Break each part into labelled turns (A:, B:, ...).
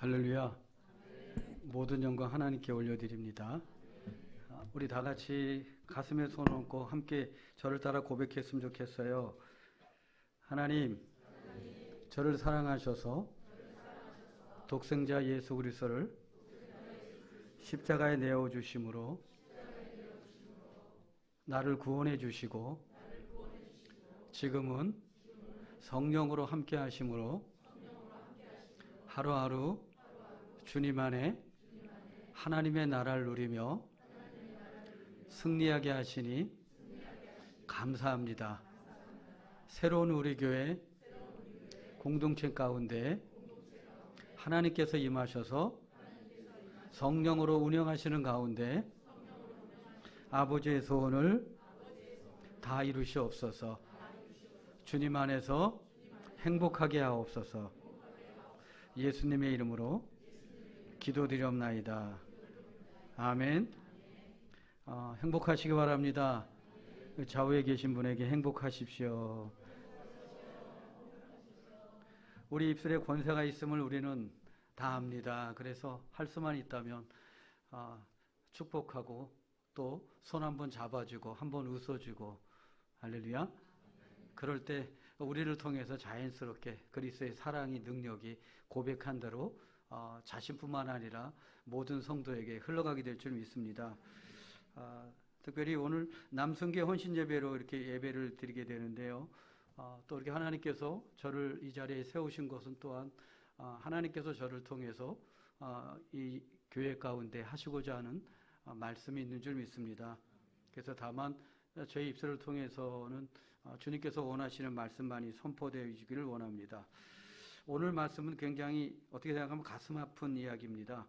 A: 할렐루야. 모든 영광 하나님께 올려드립니다. 우리 다 같이 가슴에 손 얹고 함께 저를 따라 고백했으면 좋겠어요. 하나님, 저를 사랑하셔서 독생자 예수 그리스도를 십자가에 내어 주심으로 나를 구원해 주시고 지금은 성령으로 함께 하심으로 하루하루 주님 안에 하나님의 나라를 누리며 승리하게 하시니 감사합니다. 새로운 우리 교회 공동체 가운데 하나님께서 임하셔서 성령으로 운영하시는 가운데 아버지의 소원을 다 이루시옵소서. 주님 안에서 행복하게 하옵소서. 예수님의 이름으로 기도드리옵나이다. 아멘. 행복하시기 바랍니다. 좌우에 계신 분에게 행복하십시오. 우리 입술에 권세가 있음을 우리는 다 압니다. 그래서 할 수만 있다면 축복하고 또 손 한번 잡아주고 한번 웃어주고 할렐루야. 그럴 때 우리를 통해서 자연스럽게 그리스도의 사랑의 능력이 고백한 대로 자신뿐만 아니라 모든 성도에게 흘러가게 될 줄 믿습니다. 특별히 오늘 남성계 헌신 예배로 이렇게 예배를 드리게 되는데요. 또 이렇게 하나님께서 저를 이 자리에 세우신 것은 또한 하나님께서 저를 통해서 이 교회 가운데 하시고자 하는 말씀이 있는 줄 믿습니다. 그래서 다만 저희 입술을 통해서는 주님께서 원하시는 말씀만이 선포되어지기를 원합니다. 오늘 말씀은 굉장히 어떻게 생각하면 가슴 아픈 이야기입니다.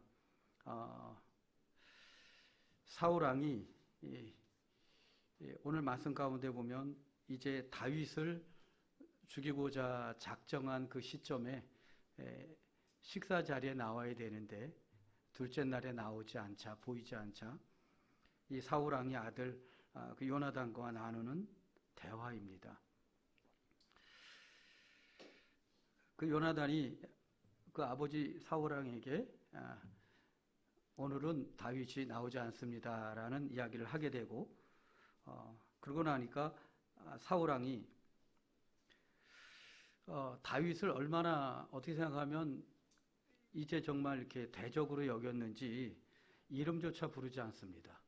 A: 사울 왕이 오늘 말씀 가운데 보면 이제 다윗을 죽이고자 작정한 그 시점에 식사 자리에 나와야 되는데 둘째 날에 나오지 않자, 보이지 않자 이 사울 왕의 아들 그 요나단과 나누는 대화입니다. 그 요나단이 그 아버지 사울 왕에게 오늘은 다윗이 나오지 않습니다라는 이야기를 하게 되고 그러고 나니까 사울 왕이 다윗을 얼마나 어떻게 생각하면 이제 정말 이렇게 대적으로 여겼는지 이름조차 부르지 않습니다.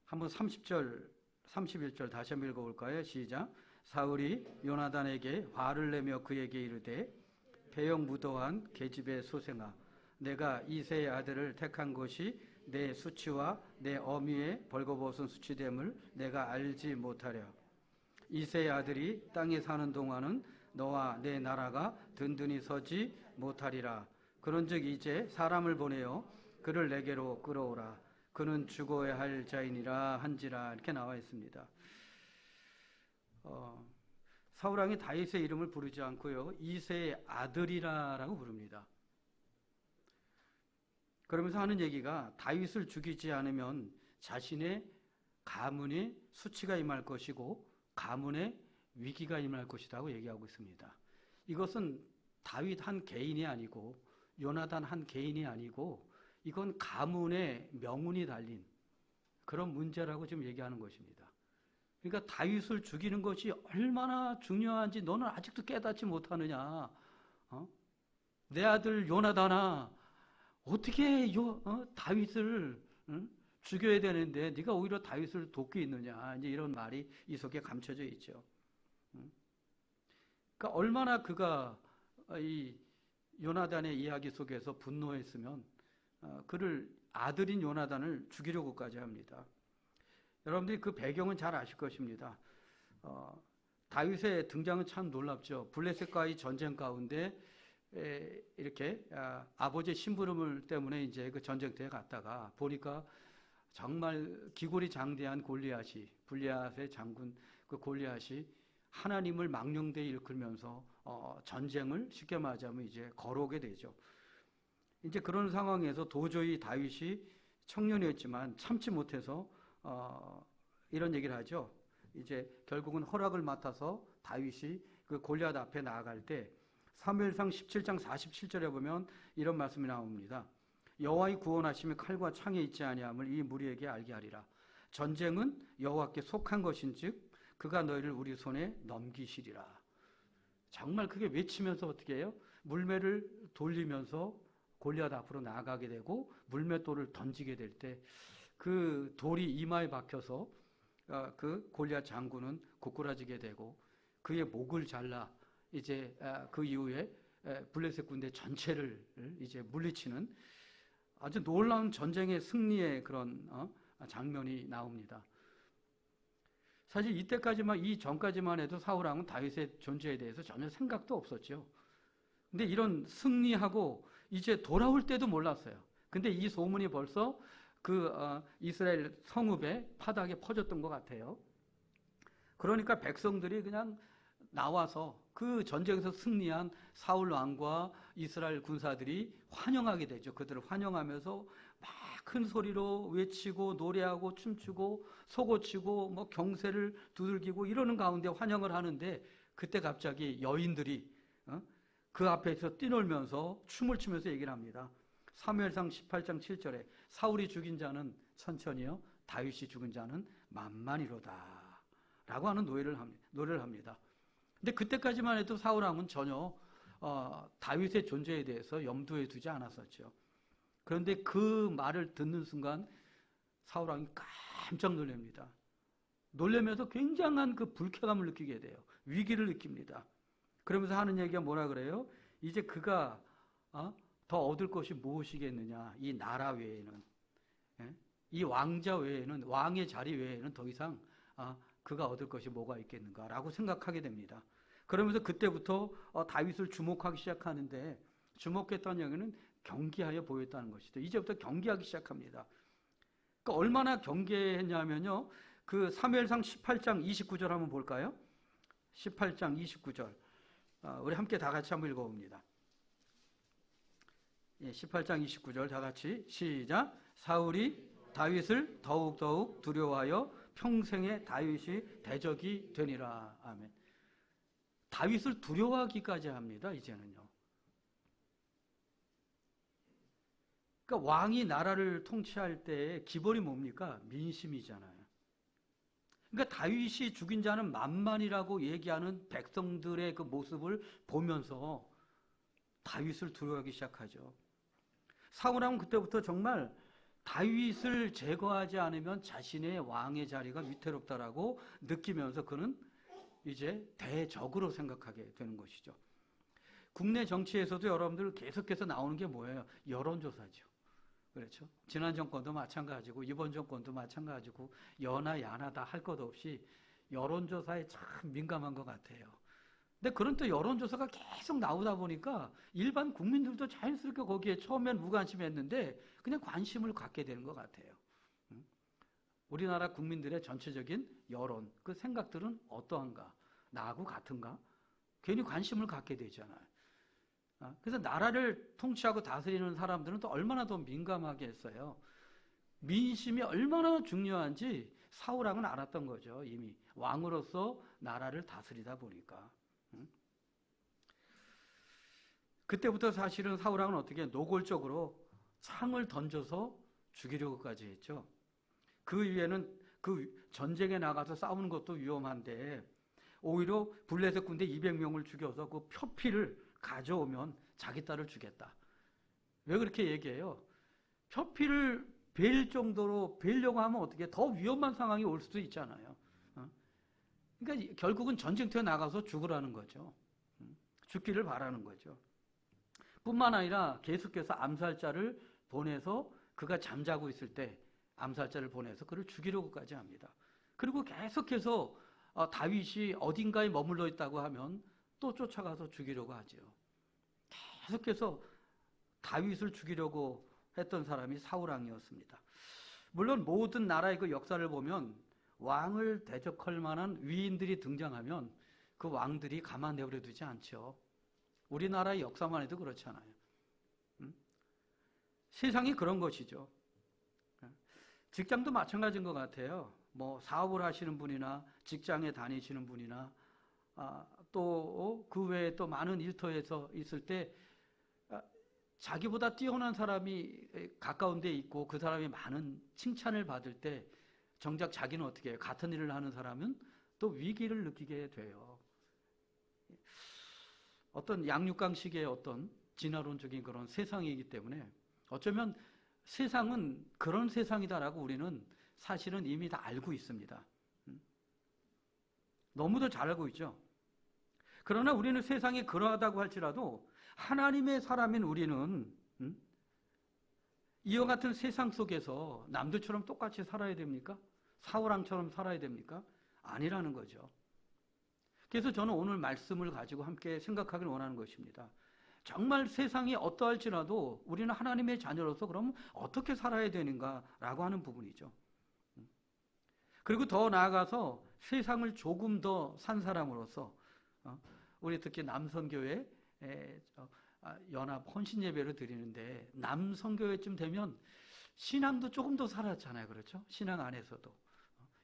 A: 한번 30절, 31절 다시 한번 읽어볼까요? 시작. 사울이 요나단에게 화를 내며 그에게 이르되 배영무도한 계집의 소생아, 내가 이새의 아들을 택한 것이 내 수치와 내 어미의 벌거벗은 수치됨을 내가 알지 못하랴. 이새의 아들이 땅에 사는 동안은 너와 내 나라가 든든히 서지 못하리라. 그런즉 이제 사람을 보내어 그를 내게로 끌어오라. 그는 죽어야 할 자이니라 한지라. 이렇게 나와 있습니다. 사울 왕이 다윗의 이름을 부르지 않고요, 이새의 아들이라고 부릅니다. 그러면서 하는 얘기가 다윗을 죽이지 않으면 자신의 가문에 수치가 임할 것이고 가문에 위기가 임할 것이라고 얘기하고 있습니다. 이것은 다윗 한 개인이 아니고 요나단 한 개인이 아니고 이건 가문의 명운이 달린 그런 문제라고 지금 얘기하는 것입니다. 그러니까 다윗을 죽이는 것이 얼마나 중요한지 너는 아직도 깨닫지 못하느냐. 내 아들 요나단아, 어떻게 다윗을 죽여야 되는데 네가 오히려 다윗을 돕고 있느냐. 이제 이런 말이 이 속에 감춰져 있죠. 그러니까 얼마나 그가 이 요나단의 이야기 속에서 분노했으면 그를 아들인 요나단을 죽이려고까지 합니다. 여러분들이 그 배경은 잘 아실 것입니다. 다윗의 등장은 참 놀랍죠. 블레셋과의 전쟁 가운데 이렇게 아버지의 심부름을 때문에 이제 그 전쟁터에 갔다가 보니까 정말 기골이 장대한 골리앗이, 블레셋의 장군 그 골리앗이 하나님을 망령되이 일컬면서 전쟁을 쉽게 말하자면 이제 걸어오게 되죠. 이제 그런 상황에서 도저히 다윗이 청년이었지만 참지 못해서 이런 얘기를 하죠. 이제 결국은 허락을 맡아서 다윗이 그 골리앗 앞에 나아갈 때 사무엘상 17장 47절에 보면 이런 말씀이 나옵니다. 여호와의 구원하심이 칼과 창에 있지 아니함을 이 무리에게 알게 하리라. 전쟁은 여호와께 속한 것인즉 그가 너희를 우리 손에 넘기시리라. 정말 그게 외치면서 어떻게 해요? 물매를 돌리면서 골리앗 앞으로 나아가게 되고 물맷돌을 던지게 될 때 그 돌이 이마에 박혀서 그 골리앗 장군은 고꾸라지게 되고 그의 목을 잘라 이제 그 이후에 블레셋 군대 전체를 이제 물리치는 아주 놀라운 전쟁의 승리의 그런 장면이 나옵니다. 사실 이때까지만 이 전까지만 해도 사울왕은 다윗의 존재에 대해서 전혀 생각도 없었죠. 근데 이런 승리하고 이제 돌아올 때도 몰랐어요. 근데 이 소문이 벌써 그 이스라엘 성읍에 파닥에 퍼졌던 것 같아요. 그러니까 백성들이 그냥 나와서 그 전쟁에서 승리한 사울 왕과 이스라엘 군사들이 환영하게 되죠. 그들을 환영하면서 막 큰 소리로 외치고 노래하고 춤추고 속옷치고 뭐 경세를 두들기고 이러는 가운데 환영을 하는데 그때 갑자기 여인들이 그 앞에서 뛰놀면서 춤을 추면서 얘기를 합니다. 사무엘상 18장 7절에 사울이 죽인 자는 천천히요 다윗이 죽은 자는 만만이로다 라고 하는 노래를 합니다. 근데 그때까지만 해도 사울왕은 전혀 다윗의 존재에 대해서 염두에 두지 않았었죠. 그런데 그 말을 듣는 순간 사울왕이 깜짝 놀랍니다. 놀라면서 굉장한 그 불쾌감을 느끼게 돼요. 위기를 느낍니다. 그러면서 하는 얘기가 뭐라 그래요? 이제 그가 더 얻을 것이 무엇이겠느냐. 이 나라 외에는, 이 왕자 외에는, 왕의 자리 외에는 더 이상 그가 얻을 것이 뭐가 있겠는가라고 생각하게 됩니다. 그러면서 그때부터 다윗을 주목하기 시작하는데 주목했던 얘기는 경계하여 보였다는 것이죠. 이제부터 경계하기 시작합니다. 그러니까 얼마나 경계했냐면요. 그 사무엘상 18장 29절 한번 볼까요? 18장 29절. 우리 함께 다 같이 한번 읽어봅니다. 18장 29절 다 같이 시작. 사울이 다윗을 더욱더욱 두려워하여 평생에 다윗이 대적이 되니라. 아멘. 다윗을 두려워하기까지 합니다. 이제는요. 그러니까 왕이 나라를 통치할 때 기본이 뭡니까? 민심이잖아요. 그러니까 다윗이 죽인 자는 만만이라고 얘기하는 백성들의 그 모습을 보면서 다윗을 두려워하기 시작하죠. 사울왕은 그때부터 정말 다윗을 제거하지 않으면 자신의 왕의 자리가 위태롭다라고 느끼면서 그는 이제 대적으로 생각하게 되는 것이죠. 국내 정치에서도 여러분들 계속해서 나오는 게 뭐예요? 여론조사죠. 그렇죠? 지난 정권도 마찬가지고 이번 정권도 마찬가지고 여나 야나 다 할 것 없이 여론조사에 참 민감한 것 같아요. 근데 그런 또 여론조사가 계속 나오다 보니까 일반 국민들도 자연스럽게 거기에 처음엔 무관심했는데 그냥 관심을 갖게 되는 것 같아요. 우리나라 국민들의 전체적인 여론, 그 생각들은 어떠한가? 나하고 같은가? 괜히 관심을 갖게 되잖아요. 그래서 나라를 통치하고 다스리는 사람들은 또 얼마나 더 민감하게 했어요. 민심이 얼마나 중요한지 사울왕은 알았던 거죠. 이미 왕으로서 나라를 다스리다 보니까. 그때부터 사실은 사울왕은 어떻게 노골적으로 창을 던져서 죽이려고까지 했죠. 그 위에는 그 전쟁에 나가서 싸우는 것도 위험한데 오히려 블레셋 군대 200명을 죽여서 그 표피를 가져오면 자기 딸을 주겠다. 왜 그렇게 얘기해요? 표피를 베일 정도로 베려고 하면 어떻게 더 위험한 상황이 올 수도 있잖아요. 그러니까 결국은 전쟁터에 나가서 죽으라는 거죠. 죽기를 바라는 거죠. 뿐만 아니라 계속해서 암살자를 보내서 그가 잠자고 있을 때 암살자를 보내서 그를 죽이려고까지 합니다. 그리고 계속해서 다윗이 어딘가에 머물러 있다고 하면 또 쫓아가서 죽이려고 하죠. 계속해서 다윗을 죽이려고 했던 사람이 사울왕이었습니다. 물론 모든 나라의 그 역사를 보면 왕을 대적할 만한 위인들이 등장하면 그 왕들이 가만 내버려 두지 않죠. 우리나라의 역사만 해도 그렇잖아요. 세상이 그런 것이죠. 직장도 마찬가지인 것 같아요. 뭐 사업을 하시는 분이나 직장에 다니시는 분이나 또 그 외에 또 많은 일터에서 있을 때 자기보다 뛰어난 사람이 가까운 데 있고 그 사람이 많은 칭찬을 받을 때 정작 자기는 어떻게 해요? 같은 일을 하는 사람은 또 위기를 느끼게 돼요. 어떤 양육강식의 어떤 진화론적인 그런 세상이기 때문에 어쩌면 세상은 그런 세상이다라고 우리는 사실은 이미 다 알고 있습니다. 너무도 잘 알고 있죠. 그러나 우리는 세상이 그러하다고 할지라도 하나님의 사람인 우리는 이와 같은 세상 속에서 남들처럼 똑같이 살아야 됩니까? 사울왕처럼 살아야 됩니까? 아니라는 거죠. 그래서 저는 오늘 말씀을 가지고 함께 생각하길 원하는 것입니다. 정말 세상이 어떠할지라도 우리는 하나님의 자녀로서 그럼 어떻게 살아야 되는가라고 하는 부분이죠. 그리고 더 나아가서 세상을 조금 더 산 사람으로서 우리 특히 남선교회 연합 헌신 예배를 드리는데 남선교회쯤 되면 신앙도 조금 더 살았잖아요. 그렇죠? 신앙 안에서도.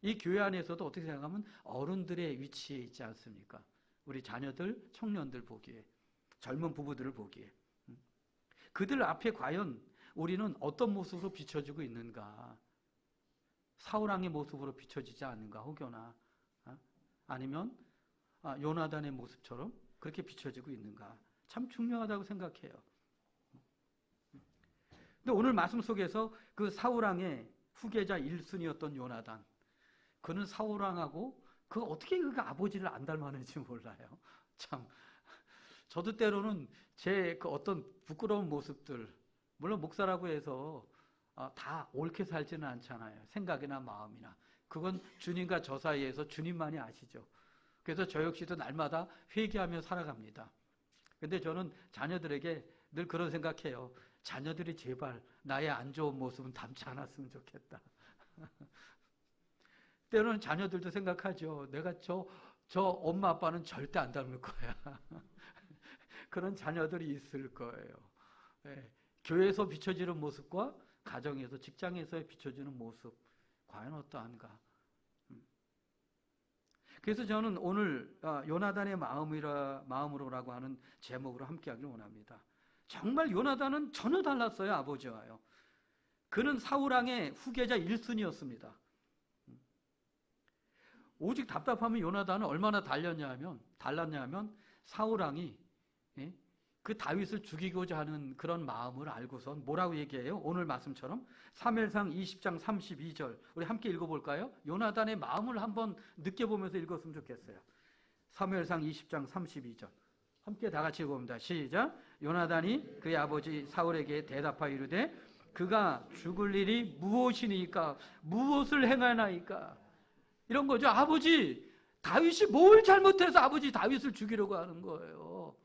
A: 이 교회 안에서도 어떻게 생각하면 어른들의 위치에 있지 않습니까? 우리 자녀들, 청년들 보기에, 젊은 부부들을 보기에. 그들 앞에 과연 우리는 어떤 모습으로 비춰지고 있는가? 사울왕의 모습으로 비춰지지 않는가? 혹여나 아니면 요나단의 모습처럼 그렇게 비춰지고 있는가? 참 중요하다고 생각해요. 근데 오늘 말씀 속에서 그 사울왕의 후계자 1순위였던 요나단, 그는 사울왕하고 그 어떻게 그 아버지를 안 닮았는지 몰라요. 참 저도 때로는 제 그 어떤 부끄러운 모습들, 물론 목사라고 해서 다 옳게 살지는 않잖아요. 생각이나 마음이나. 그건 주님과 저 사이에서 주님만이 아시죠. 그래서 저 역시도 날마다 회개하며 살아갑니다. 근데 저는 자녀들에게 늘 그런 생각해요. 자녀들이 제발 나의 안 좋은 모습은 담지 않았으면 좋겠다. 때로는 자녀들도 생각하죠. 내가 저 엄마 아빠는 절대 안 닮을 거야. 그런 자녀들이 있을 거예요. 네. 교회에서 비춰지는 모습과 가정에서, 직장에서 비춰지는 모습, 과연 어떠한가? 그래서 저는 오늘 요나단의 마음으로라고 하는 제목으로 함께하기를 원합니다. 정말 요나단은 전혀 달랐어요. 아버지와요. 그는 사울왕의 후계자 1순위였습니다. 오직 답답하면 요나단은 얼마나 달랐냐면 사울왕이 그 다윗을 죽이고자 하는 그런 마음을 알고선 뭐라고 얘기해요? 오늘 말씀처럼 사무엘상 20장 32절 우리 함께 읽어볼까요? 요나단의 마음을 한번 느껴보면서 읽었으면 좋겠어요. 사무엘상 20장 32절 함께 다 같이 읽어봅니다. 시작. 요나단이 그의 아버지 사울에게 대답하여 이르되 그가 죽을 일이 무엇이니까 무엇을 행하나이까? 이런 거죠. 아버지 다윗이 뭘 잘못해서 아버지 다윗을 죽이려고 하는 거예요.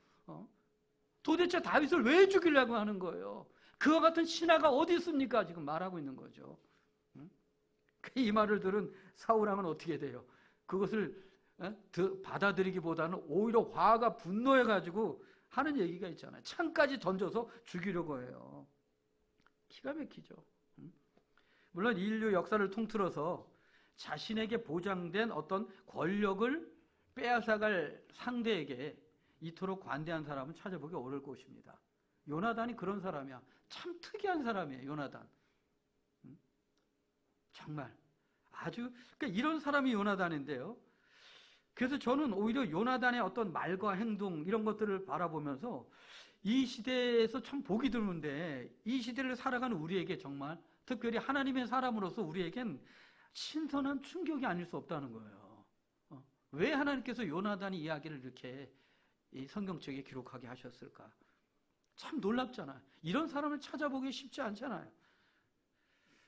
A: 도대체 다윗을 왜 죽이려고 하는 거예요? 그와 같은 신하가 어디 있습니까? 지금 말하고 있는 거죠. 이 말을 들은 사울왕은 어떻게 돼요? 그것을 받아들이기보다는 오히려 화가 분노해가지고 하는 얘기가 있잖아요. 창까지 던져서 죽이려고 해요. 기가 막히죠. 물론 인류 역사를 통틀어서 자신에게 보장된 어떤 권력을 빼앗아갈 상대에게 이토록 관대한 사람은 찾아보기 어려울 것입니다. 요나단이 그런 사람이야. 참 특이한 사람이에요. 요나단. 정말 아주 그러니까 이런 사람이 요나단인데요. 그래서 저는 오히려 요나단의 어떤 말과 행동 이런 것들을 바라보면서 이 시대에서 참 보기 드문데 이 시대를 살아가는 우리에게 정말 특별히 하나님의 사람으로서 우리에겐 신선한 충격이 아닐 수 없다는 거예요. 왜 하나님께서 요나단의 이야기를 이렇게 이 성경책에 기록하게 하셨을까? 참 놀랍잖아요. 이런 사람을 찾아보기 쉽지 않잖아요.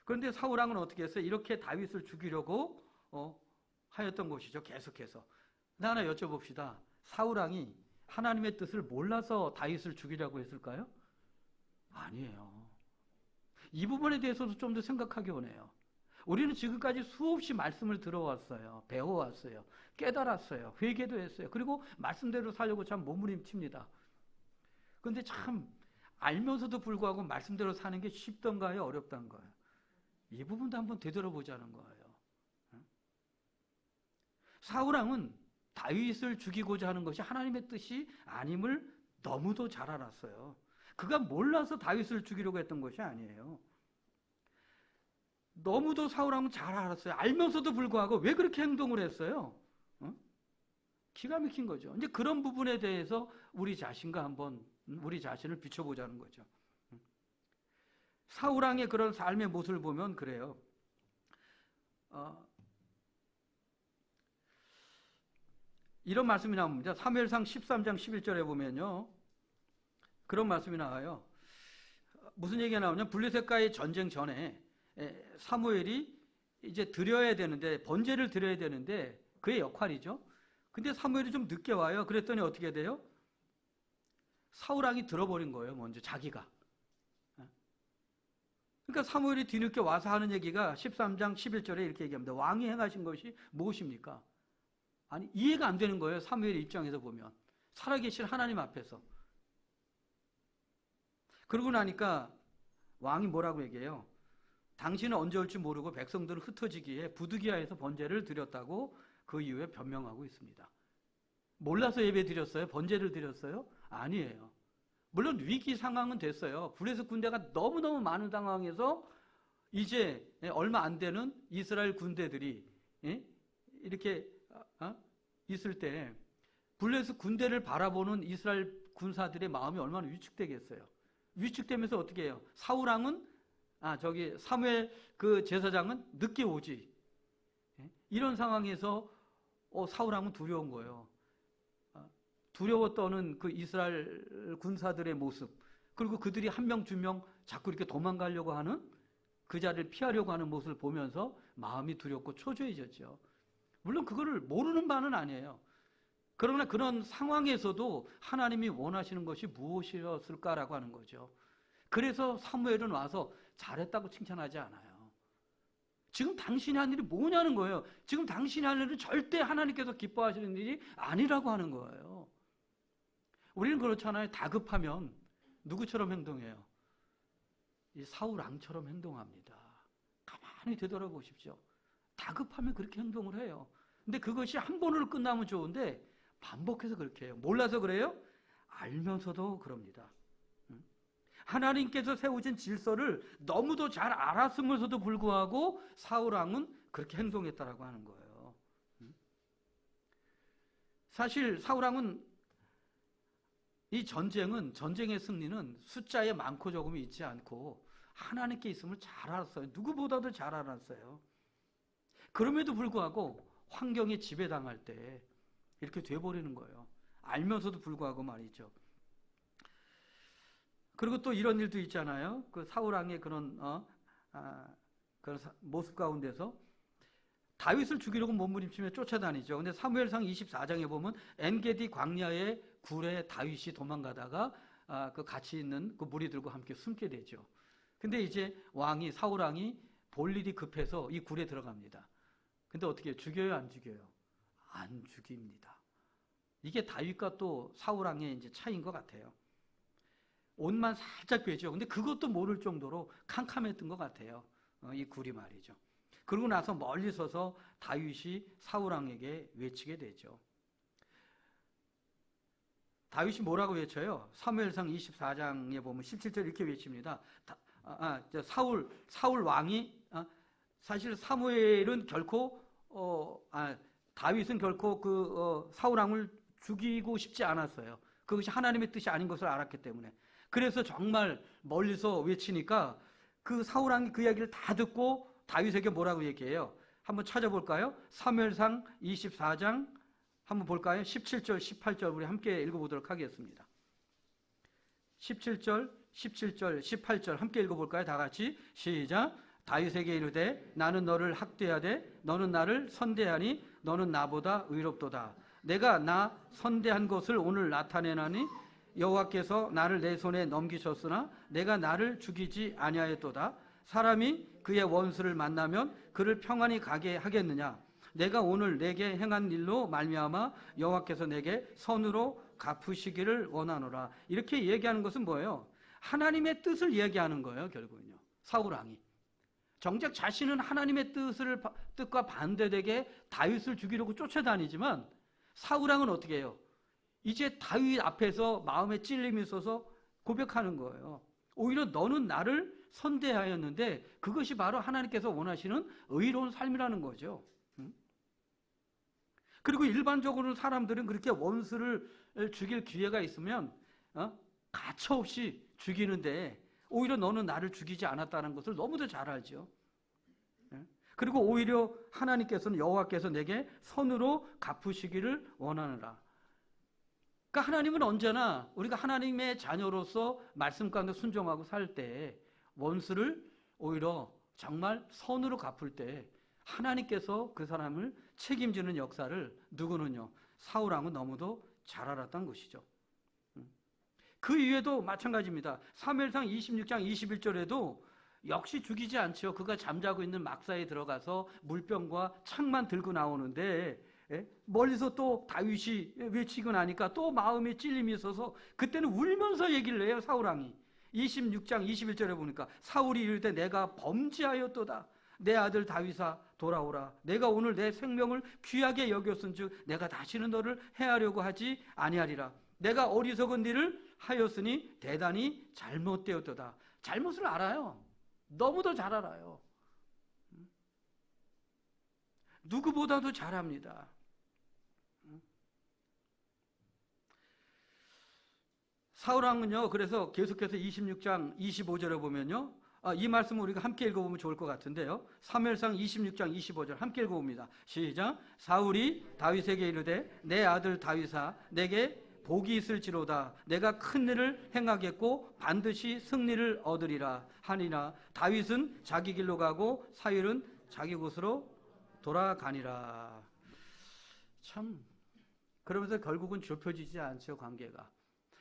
A: 그런데 사울왕은 어떻게 했어요? 이렇게 다윗을 죽이려고 하였던 것이죠. 계속해서. 하나 여쭤봅시다. 사울왕이 하나님의 뜻을 몰라서 다윗을 죽이려고 했을까요? 아니에요. 이 부분에 대해서도 좀 더 생각하기 원해요. 우리는 지금까지 수없이 말씀을 들어왔어요. 배워왔어요. 깨달았어요. 회개도 했어요. 그리고 말씀대로 살려고 참 몸부림칩니다. 그런데 참 알면서도 불구하고 말씀대로 사는 게 쉽던가요? 어렵던가요? 이 부분도 한번 되돌아보자는 거예요. 사울왕은 다윗을 죽이고자 하는 것이 하나님의 뜻이 아님을 너무도 잘 알았어요. 그가 몰라서 다윗을 죽이려고 했던 것이 아니에요. 너무도 사울왕은 잘 알았어요. 알면서도 불구하고 왜 그렇게 행동을 했어요? 기가 막힌 거죠. 이제 그런 부분에 대해서 우리 자신과 한번 우리 자신을 비춰보자는 거죠. 사울왕의 그런 삶의 모습을 보면 그래요. 이런 말씀이 나옵니다. 사무엘상 13장 11절에 보면요, 그런 말씀이 나와요. 무슨 얘기가 나오냐? 블레셋과의 전쟁 전에 사무엘이 이제 드려야 되는데, 번제를 드려야 되는데 그의 역할이죠. 근데 사무엘이 좀 늦게 와요. 그랬더니 어떻게 돼요? 사울왕이 들어버린 거예요. 먼저 자기가. 그러니까 사무엘이 뒤늦게 와서 하는 얘기가 13장 11절에 이렇게 얘기합니다. 왕이 행하신 것이 무엇입니까? 아니, 이해가 안 되는 거예요. 사무엘의 입장에서 보면. 살아계신 하나님 앞에서. 그러고 나니까 왕이 뭐라고 얘기해요? 당신은 언제 올지 모르고 백성들은 흩어지기에 부득이하여서 번제를 드렸다고 그 이후에 변명하고 있습니다. 몰라서 예배 드렸어요? 번제를 드렸어요? 아니에요. 물론 위기 상황은 됐어요. 블레셋 군대가 너무너무 많은 상황에서 이제 얼마 안 되는 이스라엘 군대들이 이렇게 있을 때 블레셋 군대를 바라보는 이스라엘 군사들의 마음이 얼마나 위축되겠어요. 위축되면서 어떻게 해요? 사울왕은 사무엘 그 제사장은 늦게 오지. 이런 상황에서 사울왕은 두려운 거예요. 두려워 떠는 그 이스라엘 군사들의 모습, 그리고 그들이 한 명 두 명 자꾸 이렇게 도망가려고 하는, 그 자리를 피하려고 하는 모습을 보면서 마음이 두렵고 초조해졌죠. 물론 그거를 모르는 바는 아니에요. 그러나 그런 상황에서도 하나님이 원하시는 것이 무엇이었을까라고 하는 거죠. 그래서 사무엘은 와서 잘했다고 칭찬하지 않아요. 지금 당신이 한 일이 뭐냐는 거예요. 지금 당신이 한 일은 절대 하나님께서 기뻐하시는 일이 아니라고 하는 거예요. 우리는 그렇잖아요. 다급하면 누구처럼 행동해요? 이 사울왕처럼 행동합니다. 가만히 되돌아보십시오. 다급하면 그렇게 행동을 해요. 근데 그것이 한 번으로 끝나면 좋은데 반복해서 그렇게 해요. 몰라서 그래요? 알면서도 그럽니다. 하나님께서 세우신 질서를 너무도 잘 알았으면서도 불구하고 사울왕은 그렇게 행동했다라고 하는 거예요. 사실 사울왕은 이 전쟁의 승리는 숫자에 많고 적음이 있지 않고 하나님께 있음을 잘 알았어요. 누구보다도 잘 알았어요. 그럼에도 불구하고 환경에 지배당할 때 이렇게 돼버리는 거예요. 알면서도 불구하고 말이죠. 그리고 또 이런 일도 있잖아요. 그 사울왕의 그런 모습 가운데서 다윗을 죽이려고 몸부림치며 쫓아다니죠. 근데 사무엘상 24장에 보면 엔게디 광야의 굴에 다윗이 도망가다가 그 같이 있는 그 무리들과 함께 숨게 되죠. 근데 이제 사울왕이 볼 일이 급해서 이 굴에 들어갑니다. 근데 어떻게 해요? 죽여요? 안 죽여요? 안 죽입니다. 이게 다윗과 또 사울왕의 이제 차이인 것 같아요. 옷만 살짝 베죠. 근데 그것도 모를 정도로 캄캄했던 것 같아요. 이 굴이 말이죠. 그러고 나서 멀리 서서 다윗이 사울왕에게 외치게 되죠. 다윗이 뭐라고 외쳐요? 사무엘상 24장에 보면 17절 이렇게 외칩니다. 사울 왕이 사실 사무엘은 결코 다윗은 결코 사울 왕을 죽이고 싶지 않았어요. 그것이 하나님의 뜻이 아닌 것을 알았기 때문에. 그래서 정말 멀리서 외치니까 그 사울 왕이 그 이야기를 다 듣고 다윗에게 뭐라고 얘기해요? 한번 찾아볼까요? 사무엘상 24장 한번 볼까요? 17절, 18절 우리 함께 읽어보도록 하겠습니다. 17절, 18절 함께 읽어볼까요? 다 같이 시작. 다윗에게 이르되 나는 너를 학대하되 너는 나를 선대하니 너는 나보다 의롭도다. 내가 나 선대한 것을 오늘 나타내나니 여호와께서 나를 내 손에 넘기셨으나 내가 나를 죽이지 아니하였도다. 사람이 그의 원수를 만나면 그를 평안히 가게 하겠느냐? 내가 오늘 내게 행한 일로 말미암아 여호와께서 내게 선으로 갚으시기를 원하노라. 이렇게 얘기하는 것은 뭐예요? 하나님의 뜻을 얘기하는 거예요. 결국은요. 사울 왕이 정작 자신은 하나님의 뜻과 반대되게 다윗을 죽이려고 쫓아다니지만 사울왕은 어떻게 해요? 이제 다윗 앞에서 마음에 찔림이 있어서 고백하는 거예요. 오히려 너는 나를 선대하였는데 그것이 바로 하나님께서 원하시는 의로운 삶이라는 거죠. 그리고 일반적으로 사람들은 그렇게 원수를 죽일 기회가 있으면 가차없이 죽이는데 오히려 너는 나를 죽이지 않았다는 것을 너무도 잘 알죠. 그리고 오히려 하나님께서는 여호와께서 내게 선으로 갚으시기를 원하느라. 그러니까 하나님은 언제나 우리가 하나님의 자녀로서 말씀 가운데 순종하고 살 때 원수를 오히려 정말 선으로 갚을 때 하나님께서 그 사람을 책임지는 역사를 누구는요? 사울왕은 너무도 잘 알았던 것이죠. 그 이외에도 마찬가지입니다. 사무엘상 26장 21절에도 역시 죽이지 않죠. 그가 잠자고 있는 막사에 들어가서 물병과 창만 들고 나오는데 멀리서 또 다윗이 외치고 나니까 또 마음에 찔림이 있어서 그때는 울면서 얘기를 해요. 사울왕이 26장 21절에 보니까 사울이 이르되 내가 범죄하였도다. 내 아들 다윗아 돌아오라. 내가 오늘 내 생명을 귀하게 여겼은즉 내가 다시는 너를 해하려고 하지 아니하리라. 내가 어리석은 일을 하였으니 대단히 잘못되었도다. 잘못을 알아요. 너무도 잘 알아요. 누구보다도 잘합니다. 사울왕은요, 그래서 계속해서 26장 25절에 보면요, 이 말씀을 우리가 함께 읽어보면 좋을 것 같은데요. 사무엘상 26장 25절 함께 읽어봅니다. 시작. 사울이 다윗에게 이르되 내 아들 다윗아 내게 복이 있을지로다. 내가 큰 일을 행하겠고 반드시 승리를 얻으리라 하니라. 다윗은 자기 길로 가고 사울은 자기 곳으로 돌아가니라. 참 그러면서 결국은 좁혀지지 않죠, 관계가.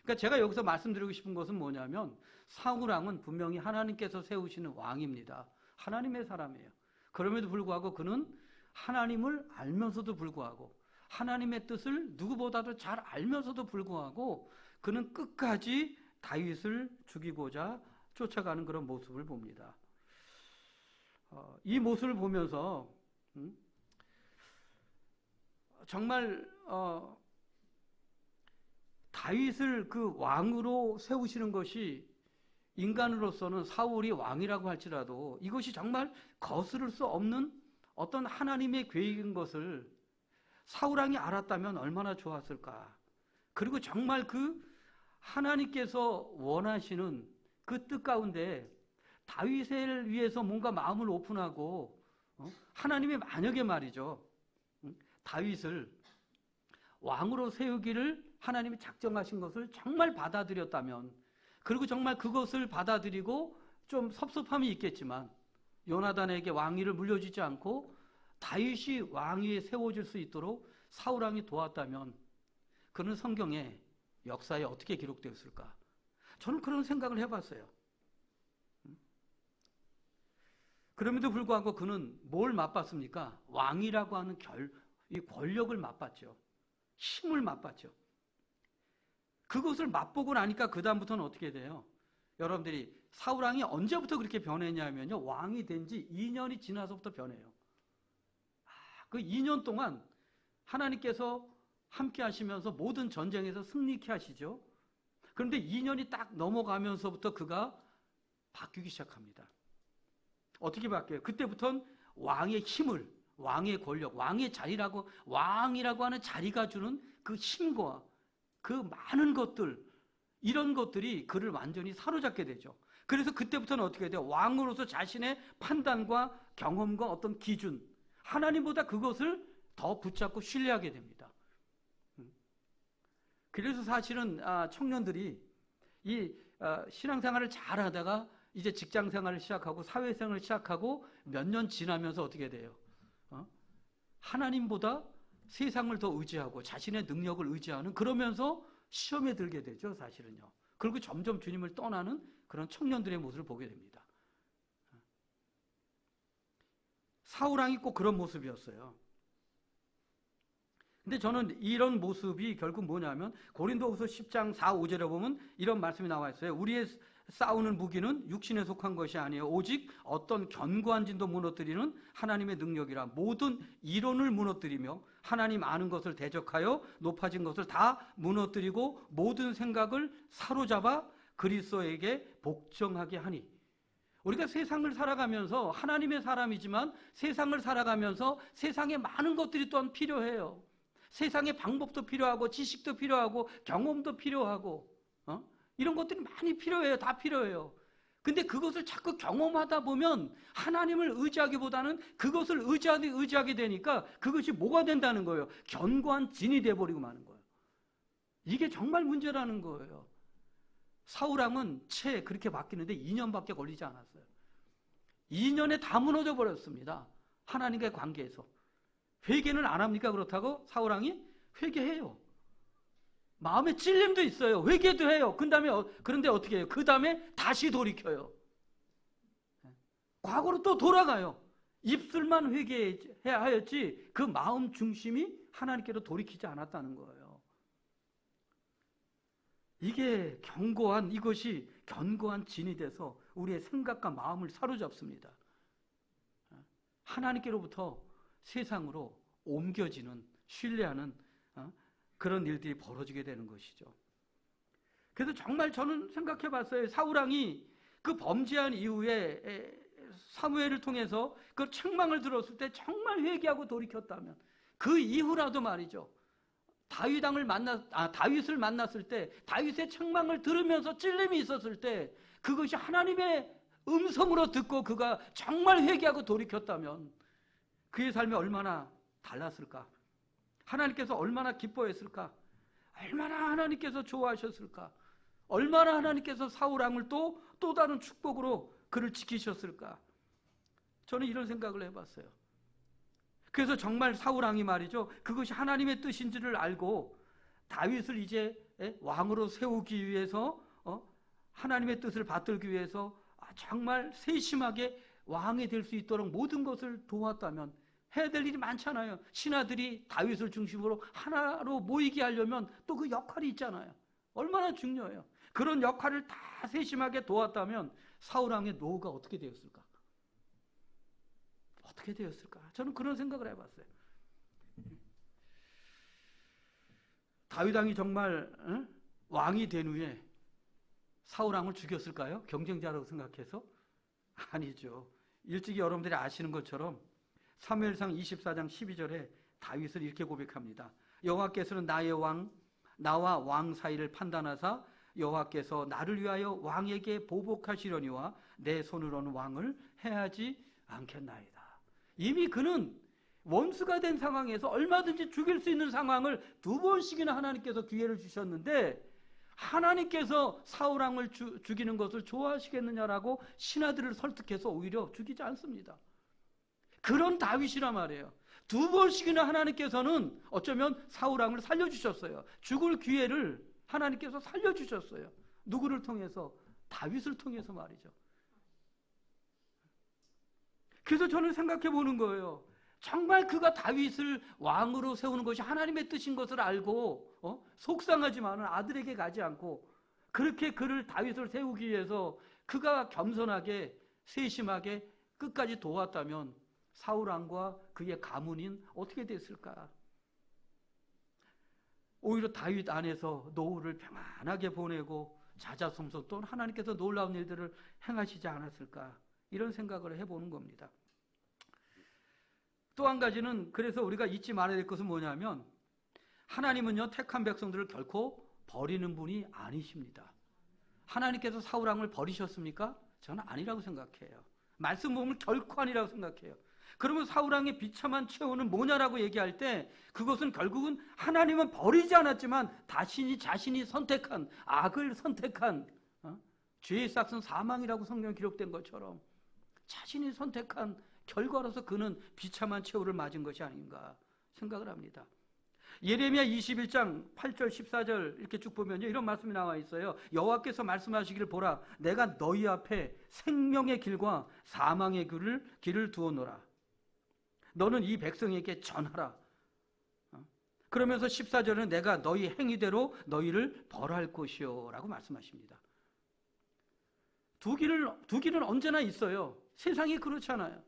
A: 그러니까 제가 여기서 말씀드리고 싶은 것은 뭐냐면 사울왕은 분명히 하나님께서 세우시는 왕입니다. 하나님의 사람이에요. 그럼에도 불구하고 그는 하나님을 알면서도 불구하고 하나님의 뜻을 누구보다도 잘 알면서도 불구하고 그는 끝까지 다윗을 죽이고자 쫓아가는 그런 모습을 봅니다. 이 모습을 보면서 정말 다윗을 그 왕으로 세우시는 것이 인간으로서는 사울이 왕이라고 할지라도 이것이 정말 거스를 수 없는 어떤 하나님의 계획인 것을 사울왕이 알았다면 얼마나 좋았을까. 그리고 정말 그 하나님께서 원하시는 그 뜻 가운데 다윗을 위해서 뭔가 마음을 오픈하고 하나님의 만약에 말이죠, 다윗을 왕으로 세우기를 하나님이 작정하신 것을 정말 받아들였다면, 그리고 정말 그것을 받아들이고 좀 섭섭함이 있겠지만 요나단에게 왕위를 물려주지 않고 다윗이 왕위에 세워질 수 있도록 사울왕이 도왔다면 그는 성경의 역사에 어떻게 기록되었을까? 저는 그런 생각을 해봤어요. 그럼에도 불구하고 그는 뭘 맛봤습니까? 왕이라고 하는 이 권력을 맛봤죠. 힘을 맛봤죠. 그것을 맛보고 나니까 그 다음부터는 어떻게 돼요? 여러분들이 사울왕이 언제부터 그렇게 변했냐면요, 왕이 된 지 2년이 지나서부터 변해요. 그 2년 동안 하나님께서 함께 하시면서 모든 전쟁에서 승리케 하시죠. 그런데 2년이 딱 넘어가면서부터 그가 바뀌기 시작합니다. 어떻게 바뀌어요? 그때부터는 왕의 힘을, 왕의 권력, 왕의 자리라고, 왕이라고 하는 자리가 주는 그 힘과 그 많은 것들, 이런 것들이 그를 완전히 사로잡게 되죠. 그래서 그때부터는 어떻게 돼요? 왕으로서 자신의 판단과 경험과 어떤 기준, 하나님보다 그것을 더 붙잡고 신뢰하게 됩니다. 그래서 사실은 청년들이 이 신앙생활을 잘 하다가 이제 직장생활을 시작하고 사회생활을 시작하고 몇 년 지나면서 어떻게 돼요? 하나님보다 세상을 더 의지하고 자신의 능력을 의지하는, 그러면서 시험에 들게 되죠, 사실은요. 그리고 점점 주님을 떠나는 그런 청년들의 모습을 보게 됩니다. 사울왕이 꼭 그런 모습이었어요. 근데 저는 이런 모습이 결국 뭐냐면 고린도후서 10장 4, 5절에 보면 이런 말씀이 나와 있어요. 우리의 싸우는 무기는 육신에 속한 것이 아니에요. 오직 어떤 견고한 진도 무너뜨리는 하나님의 능력이라. 모든 이론을 무너뜨리며 하나님 아는 것을 대적하여 높아진 것을 다 무너뜨리고 모든 생각을 사로잡아 그리스도에게 복종하게 하니. 우리가 세상을 살아가면서 하나님의 사람이지만 세상을 살아가면서 세상에 많은 것들이 또한 필요해요. 세상의 방법도 필요하고 지식도 필요하고 경험도 필요하고 이런 것들이 많이 필요해요. 다 필요해요. 근데 그것을 자꾸 경험하다 보면 하나님을 의지하기보다는 그것을 의지하게 되니까 그것이 뭐가 된다는 거예요? 견고한 진이 돼버리고 마는 거예요. 이게 정말 문제라는 거예요. 사울왕은 채 그렇게 바뀌는데 2년밖에 걸리지 않았어요. 2년에 다 무너져 버렸습니다. 하나님과의 관계에서. 회개는 안 합니까? 그렇다고 사울왕이 회개해요. 마음에 찔림도 있어요. 회개도 해요. 그런데 어떻게 해요? 그 다음에 다시 돌이켜요. 과거로 또 돌아가요. 입술만 회개해야 하였지 그 마음 중심이 하나님께로 돌이키지 않았다는 거예요. 이것이 견고한 진이 돼서 우리의 생각과 마음을 사로잡습니다. 하나님께로부터 세상으로 옮겨지는, 신뢰하는 그런 일들이 벌어지게 되는 것이죠. 그래서 정말 저는 생각해 봤어요. 사울왕이 그 범죄한 이후에 사무엘을 통해서 그 책망을 들었을 때 정말 회개하고 돌이켰다면 그 이후라도 말이죠. 다윗을 만났을 때 다윗의 책망을 들으면서 찔림이 있었을 때 그것이 하나님의 음성으로 듣고 그가 정말 회개하고 돌이켰다면 그의 삶이 얼마나 달랐을까? 하나님께서 얼마나 기뻐했을까? 얼마나 하나님께서 좋아하셨을까? 얼마나 하나님께서 사울왕을 또 다른 축복으로 그를 지키셨을까? 저는 이런 생각을 해봤어요. 그래서 정말 사울왕이 말이죠. 그것이 하나님의 뜻인지를 알고 다윗을 이제 왕으로 세우기 위해서 하나님의 뜻을 받들기 위해서 정말 세심하게 왕이 될 수 있도록 모든 것을 도왔다면 해야 될 일이 많잖아요. 신하들이 다윗을 중심으로 하나로 모이게 하려면 또 그 역할이 있잖아요. 얼마나 중요해요. 그런 역할을 다 세심하게 도왔다면 사울왕의 노후가 어떻게 되었을까? 어떻게 되었을까? 저는 그런 생각을 해봤어요. 다윗왕이 정말 왕이 된 후에 사울왕을 죽였을까요? 경쟁자라고 생각해서? 아니죠. 일찍이 여러분들이 아시는 것처럼 사무엘상 24장 12절에 다윗을 이렇게 고백합니다. 여호와께서는 나와 왕 사이를 판단하사 여호와께서 나를 위하여 왕에게 보복하시려니와 내 손으로는 왕을 해하지 않겠나이다. 이미 그는 원수가 된 상황에서 얼마든지 죽일 수 있는 상황을 2번씩이나 하나님께서 기회를 주셨는데 하나님께서 사울왕을 죽이는 것을 좋아하시겠느냐라고 신하들을 설득해서 오히려 죽이지 않습니다. 그런 다윗이란 말이에요. 2번씩이나 하나님께서는 어쩌면 사울왕을 살려주셨어요. 죽을 기회를 하나님께서 살려주셨어요. 누구를 통해서? 다윗을 통해서 말이죠. 그래서 저는 생각해 보는 거예요. 정말 그가 다윗을 왕으로 세우는 것이 하나님의 뜻인 것을 알고 속상하지만은 아들에게 가지 않고 그렇게 다윗을 세우기 위해서 그가 겸손하게 세심하게 끝까지 도왔다면 사울왕과 그의 가문인 어떻게 됐을까? 오히려 다윗 안에서 노후를 평안하게 보내고 자자손손 또 하나님께서 놀라운 일들을 행하시지 않았을까? 이런 생각을 해보는 겁니다. 또 한 가지는 그래서 우리가 잊지 말아야 될 것은 뭐냐면 하나님은요 택한 백성들을 결코 버리는 분이 아니십니다. 하나님께서 사울왕을 버리셨습니까? 저는 아니라고 생각해요. 말씀 보면 결코 아니라고 생각해요. 그러면 사울왕의 비참한 최후는 뭐냐라고 얘기할 때 그것은 결국은 하나님은 버리지 않았지만 자신이 선택한 악을 선택한 죄의 싹은 사망이라고 성경 기록된 것처럼 자신이 선택한 결과로서 그는 비참한 최후를 맞은 것이 아닌가 생각을 합니다. 예레미야 21장 8절 14절 이렇게 쭉 보면요 이런 말씀이 나와 있어요. 여호와께서 말씀하시기를 보라 내가 너희 앞에 생명의 길과 사망의 길을 두어놓으라. 너는 이 백성에게 전하라. 그러면서 14절은 내가 너희 행위대로 너희를 벌할 것이요 라고 말씀하십니다. 두 길은 언제나 있어요. 세상이 그렇잖아요.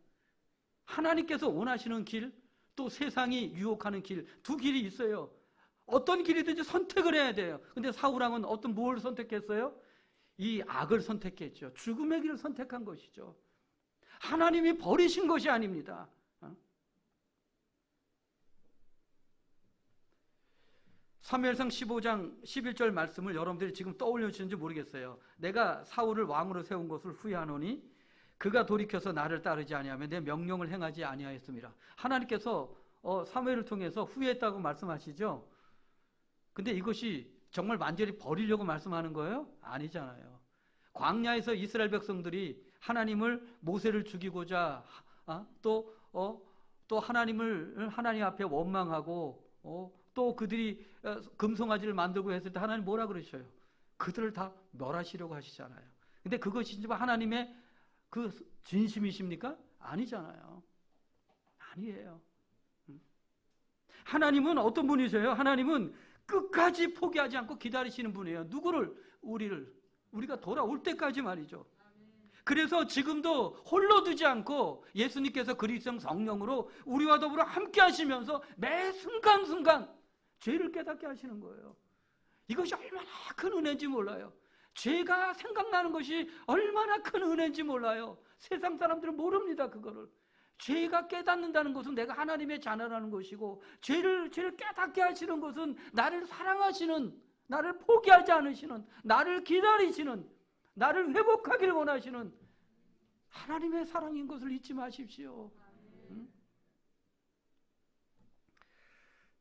A: 하나님께서 원하시는 길, 또 세상이 유혹하는 길, 두 길이 있어요. 어떤 길이든지 선택을 해야 돼요. 근데 사울왕은 뭘 선택했어요? 이 악을 선택했죠. 죽음의 길을 선택한 것이죠. 하나님이 버리신 것이 아닙니다. 사무엘상 15장 11절 말씀을 여러분들이 지금 떠올려 주시는지 모르겠어요. 내가 사울을 왕으로 세운 것을 후회하노니 그가 돌이켜서 나를 따르지 아니하며 내 명령을 행하지 아니하였습니다. 하나님께서 사무엘을 통해서 후회했다고 말씀하시죠. 근데 이것이 정말 완전히 버리려고 말씀하는 거예요? 아니잖아요. 광야에서 이스라엘 백성들이 하나님을 모세를 죽이고자 또 하나님 앞에 원망하고 또 그들이 금송아지를 만들고 했을 때 하나님 뭐라 그러셔요? 그들을 다 멸하시려고 하시잖아요. 근데 그것이 하나님의 그 진심이십니까? 아니잖아요. 아니에요. 하나님은 어떤 분이세요? 하나님은 끝까지 포기하지 않고 기다리시는 분이에요. 누구를? 우리가 돌아올 때까지 말이죠. 그래서 지금도 홀로 두지 않고 예수님께서 그리스도 성령으로 우리와 더불어 함께 하시면서 매 순간순간 죄를 깨닫게 하시는 거예요. 이것이 얼마나 큰 은혜인지 몰라요. 죄가 생각나는 것이 얼마나 큰 은혜인지 몰라요. 세상 사람들은 모릅니다. 그거를. 죄가 깨닫는다는 것은 내가 하나님의 자녀라는 것이고, 죄를 깨닫게 하시는 것은 나를 사랑하시는, 나를 포기하지 않으시는, 나를 기다리시는, 나를 회복하기를 원하시는 하나님의 사랑인 것을 잊지 마십시오.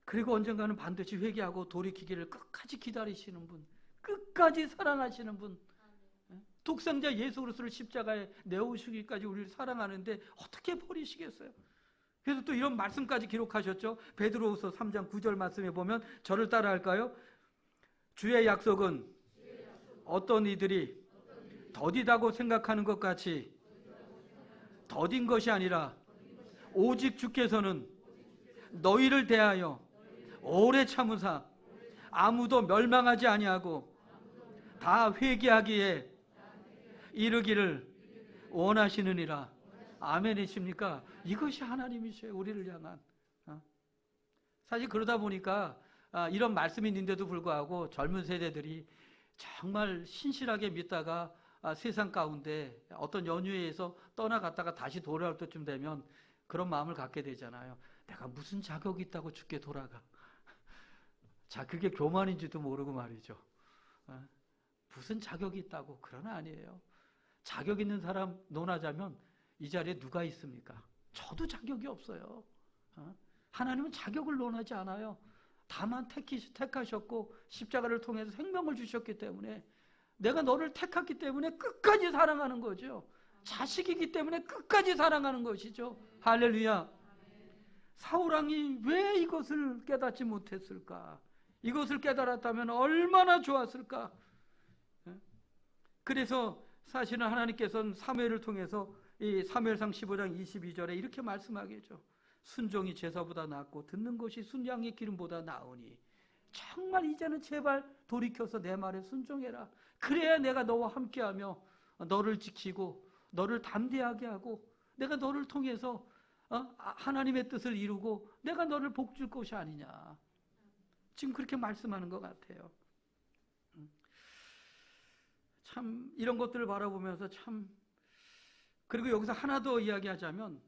A: 그리고 언젠가는 반드시 회개하고 돌이키기를 끝까지 기다리시는 분, 끝까지 사랑하시는 분, 독생자 예수 그리스도를 십자가에 내어주시기까지 우리를 사랑하는데 어떻게 버리시겠어요? 그래서 또 이런 말씀까지 기록하셨죠. 베드로후서 3장 9절 말씀에 보면 저를 따라할까요? 주의 약속은 어떤 이들이 더디다고 생각하는 것 같이 더딘 것이 아니라 오직 주께서는 너희를 대하여 오래 참으사 아무도 멸망하지 아니하고 다 회개하기에 이르기를 원하시느니라. 아멘이십니까? 이것이 하나님이세요. 우리를 향한. 사실 그러다 보니까 이런 말씀이 있는데도 불구하고 젊은 세대들이 정말 신실하게 믿다가 세상 가운데 어떤 연유에서 떠나갔다가 다시 돌아올 때쯤 되면 그런 마음을 갖게 되잖아요. 내가 무슨 자격이 있다고 죽게 돌아가. 자, 그게 교만인지도 모르고 말이죠. 무슨 자격이 있다고. 그러나 아니에요. 자격 있는 사람 논하자면 이 자리에 누가 있습니까? 저도 자격이 없어요. 하나님은 자격을 논하지 않아요. 다만 택하셨고 십자가를 통해서 생명을 주셨기 때문에, 내가 너를 택했기 때문에 끝까지 사랑하는 거죠. 자식이기 때문에 끝까지 사랑하는 것이죠. 할렐루야. 사울왕이 왜 이것을 깨닫지 못했을까? 이것을 깨달았다면 얼마나 좋았을까? 그래서 사실은 하나님께서는 사무엘을 통해서 이 사무엘상 15장 22절에 이렇게 말씀하겠죠. 순종이 제사보다 낫고 듣는 것이 순양의 기름보다 나으니 정말 이제는 제발 돌이켜서 내 말에 순종해라. 그래야 내가 너와 함께하며 너를 지키고 너를 담대하게 하고 내가 너를 통해서 하나님의 뜻을 이루고 내가 너를 복줄 것이 아니냐. 지금 그렇게 말씀하는 것 같아요. 참 이런 것들을 바라보면서 참, 그리고 여기서 하나 더 이야기하자면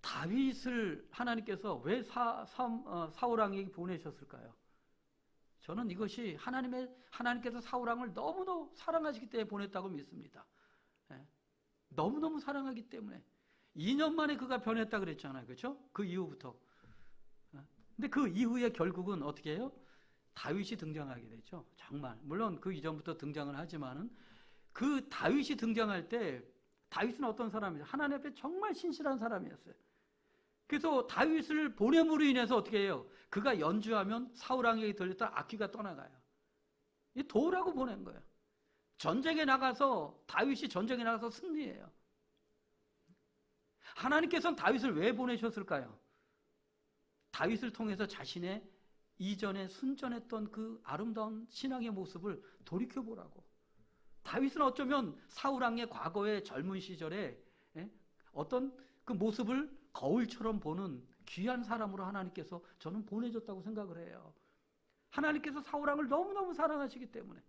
A: 다윗을 하나님께서 왜 사울왕에게 보내셨을까요? 저는 이것이 하나님께서 사울왕을 너무너무 사랑하시기 때문에 보냈다고 믿습니다. 너무너무 사랑하기 때문에. 2년 만에 그가 변했다 그랬잖아요. 그렇죠? 그 이후부터. 근데 그 이후에 결국은 어떻게 해요? 다윗이 등장하게 되죠. 정말. 물론 그 이전부터 등장을 하지만은 그 다윗이 등장할 때 다윗은 어떤 사람이죠? 하나님 앞에 정말 신실한 사람이었어요. 그래서 다윗을 보냄으로 인해서 어떻게 해요? 그가 연주하면 사울왕에게 들렸다 악기가 떠나가요. 이 도우라고 보낸 거예요. 다윗이 전쟁에 나가서 승리해요. 하나님께서는 다윗을 왜 보내셨을까요? 다윗을 통해서 자신의 이전에 순전했던 그 아름다운 신앙의 모습을 돌이켜보라고. 다윗은 어쩌면 사울 왕의 과거의 젊은 시절에 어떤 그 모습을 거울처럼 보는 귀한 사람으로 하나님께서 저는 보내줬다고 생각을 해요. 하나님께서 사울 왕을 너무너무 사랑하시기 때문에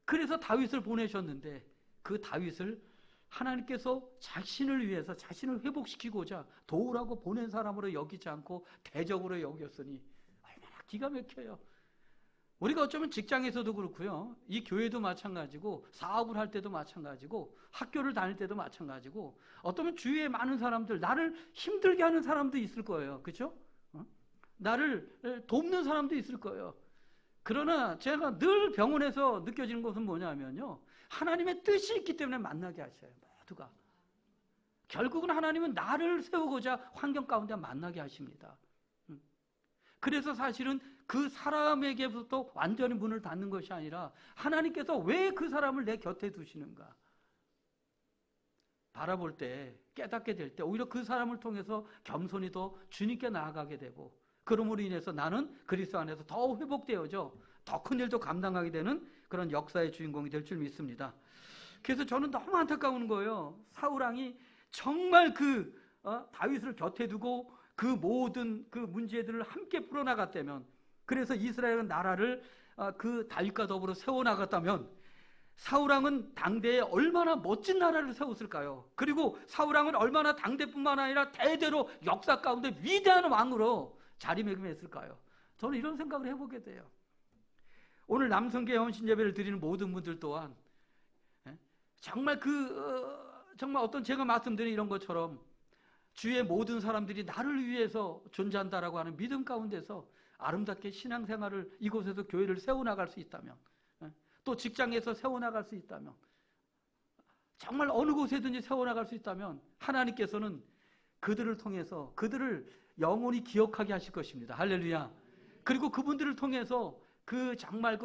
A: 그래서 다윗을 보내셨는데 그 다윗을 하나님께서 자신을 위해서 자신을 회복시키고자 도우라고 보낸 사람으로 여기지 않고 대적으로 여겼으니 얼마나 기가 막혀요. 우리가 어쩌면 직장에서도 그렇고요. 이 교회도 마찬가지고 사업을 할 때도 마찬가지고 학교를 다닐 때도 마찬가지고 어쩌면 주위에 많은 사람들 나를 힘들게 하는 사람도 있을 거예요. 그렇죠? 나를 돕는 사람도 있을 거예요. 그러나 제가 늘 병원에서 느껴지는 것은 뭐냐면요. 하나님의 뜻이 있기 때문에 만나게 하셔요. 모두가. 결국은 하나님은 나를 세우고자 환경 가운데 만나게 하십니다. 그래서 사실은 그 사람에게부터 완전히 문을 닫는 것이 아니라 하나님께서 왜 그 사람을 내 곁에 두시는가 바라볼 때 깨닫게 될 때 오히려 그 사람을 통해서 겸손히 더 주님께 나아가게 되고 그러므로 인해서 나는 그리스도 안에서 더 회복되어져 더 큰 일도 감당하게 되는 그런 역사의 주인공이 될 줄 믿습니다. 그래서 저는 너무 안타까운 거예요. 사울 왕이 정말 다윗을 곁에 두고 그 모든 그 문제들을 함께 풀어나갔다면 그래서 이스라엘 나라를 그 다윗과 더불어 세워나갔다면 사울 왕은 당대에 얼마나 멋진 나라를 세웠을까요? 그리고 사울 왕은 얼마나 당대뿐만 아니라 대대로 역사 가운데 위대한 왕으로 자리매김했을까요? 저는 이런 생각을 해보게 돼요. 오늘 남성계 헌신 예배를 드리는 모든 분들 또한 정말 정말 어떤 제가 말씀드린 이런 것처럼 주위의 모든 사람들이 나를 위해서 존재한다라고 하는 믿음 가운데서 아름답게 신앙생활을 이곳에서 교회를 세워나갈 수 있다면 또 직장에서 세워나갈 수 있다면 정말 어느 곳에든지 세워나갈 수 있다면 하나님께서는 그들을 통해서 그들을 영원히 기억하게 하실 것입니다. 할렐루야. 그리고 그분들을 통해서 정말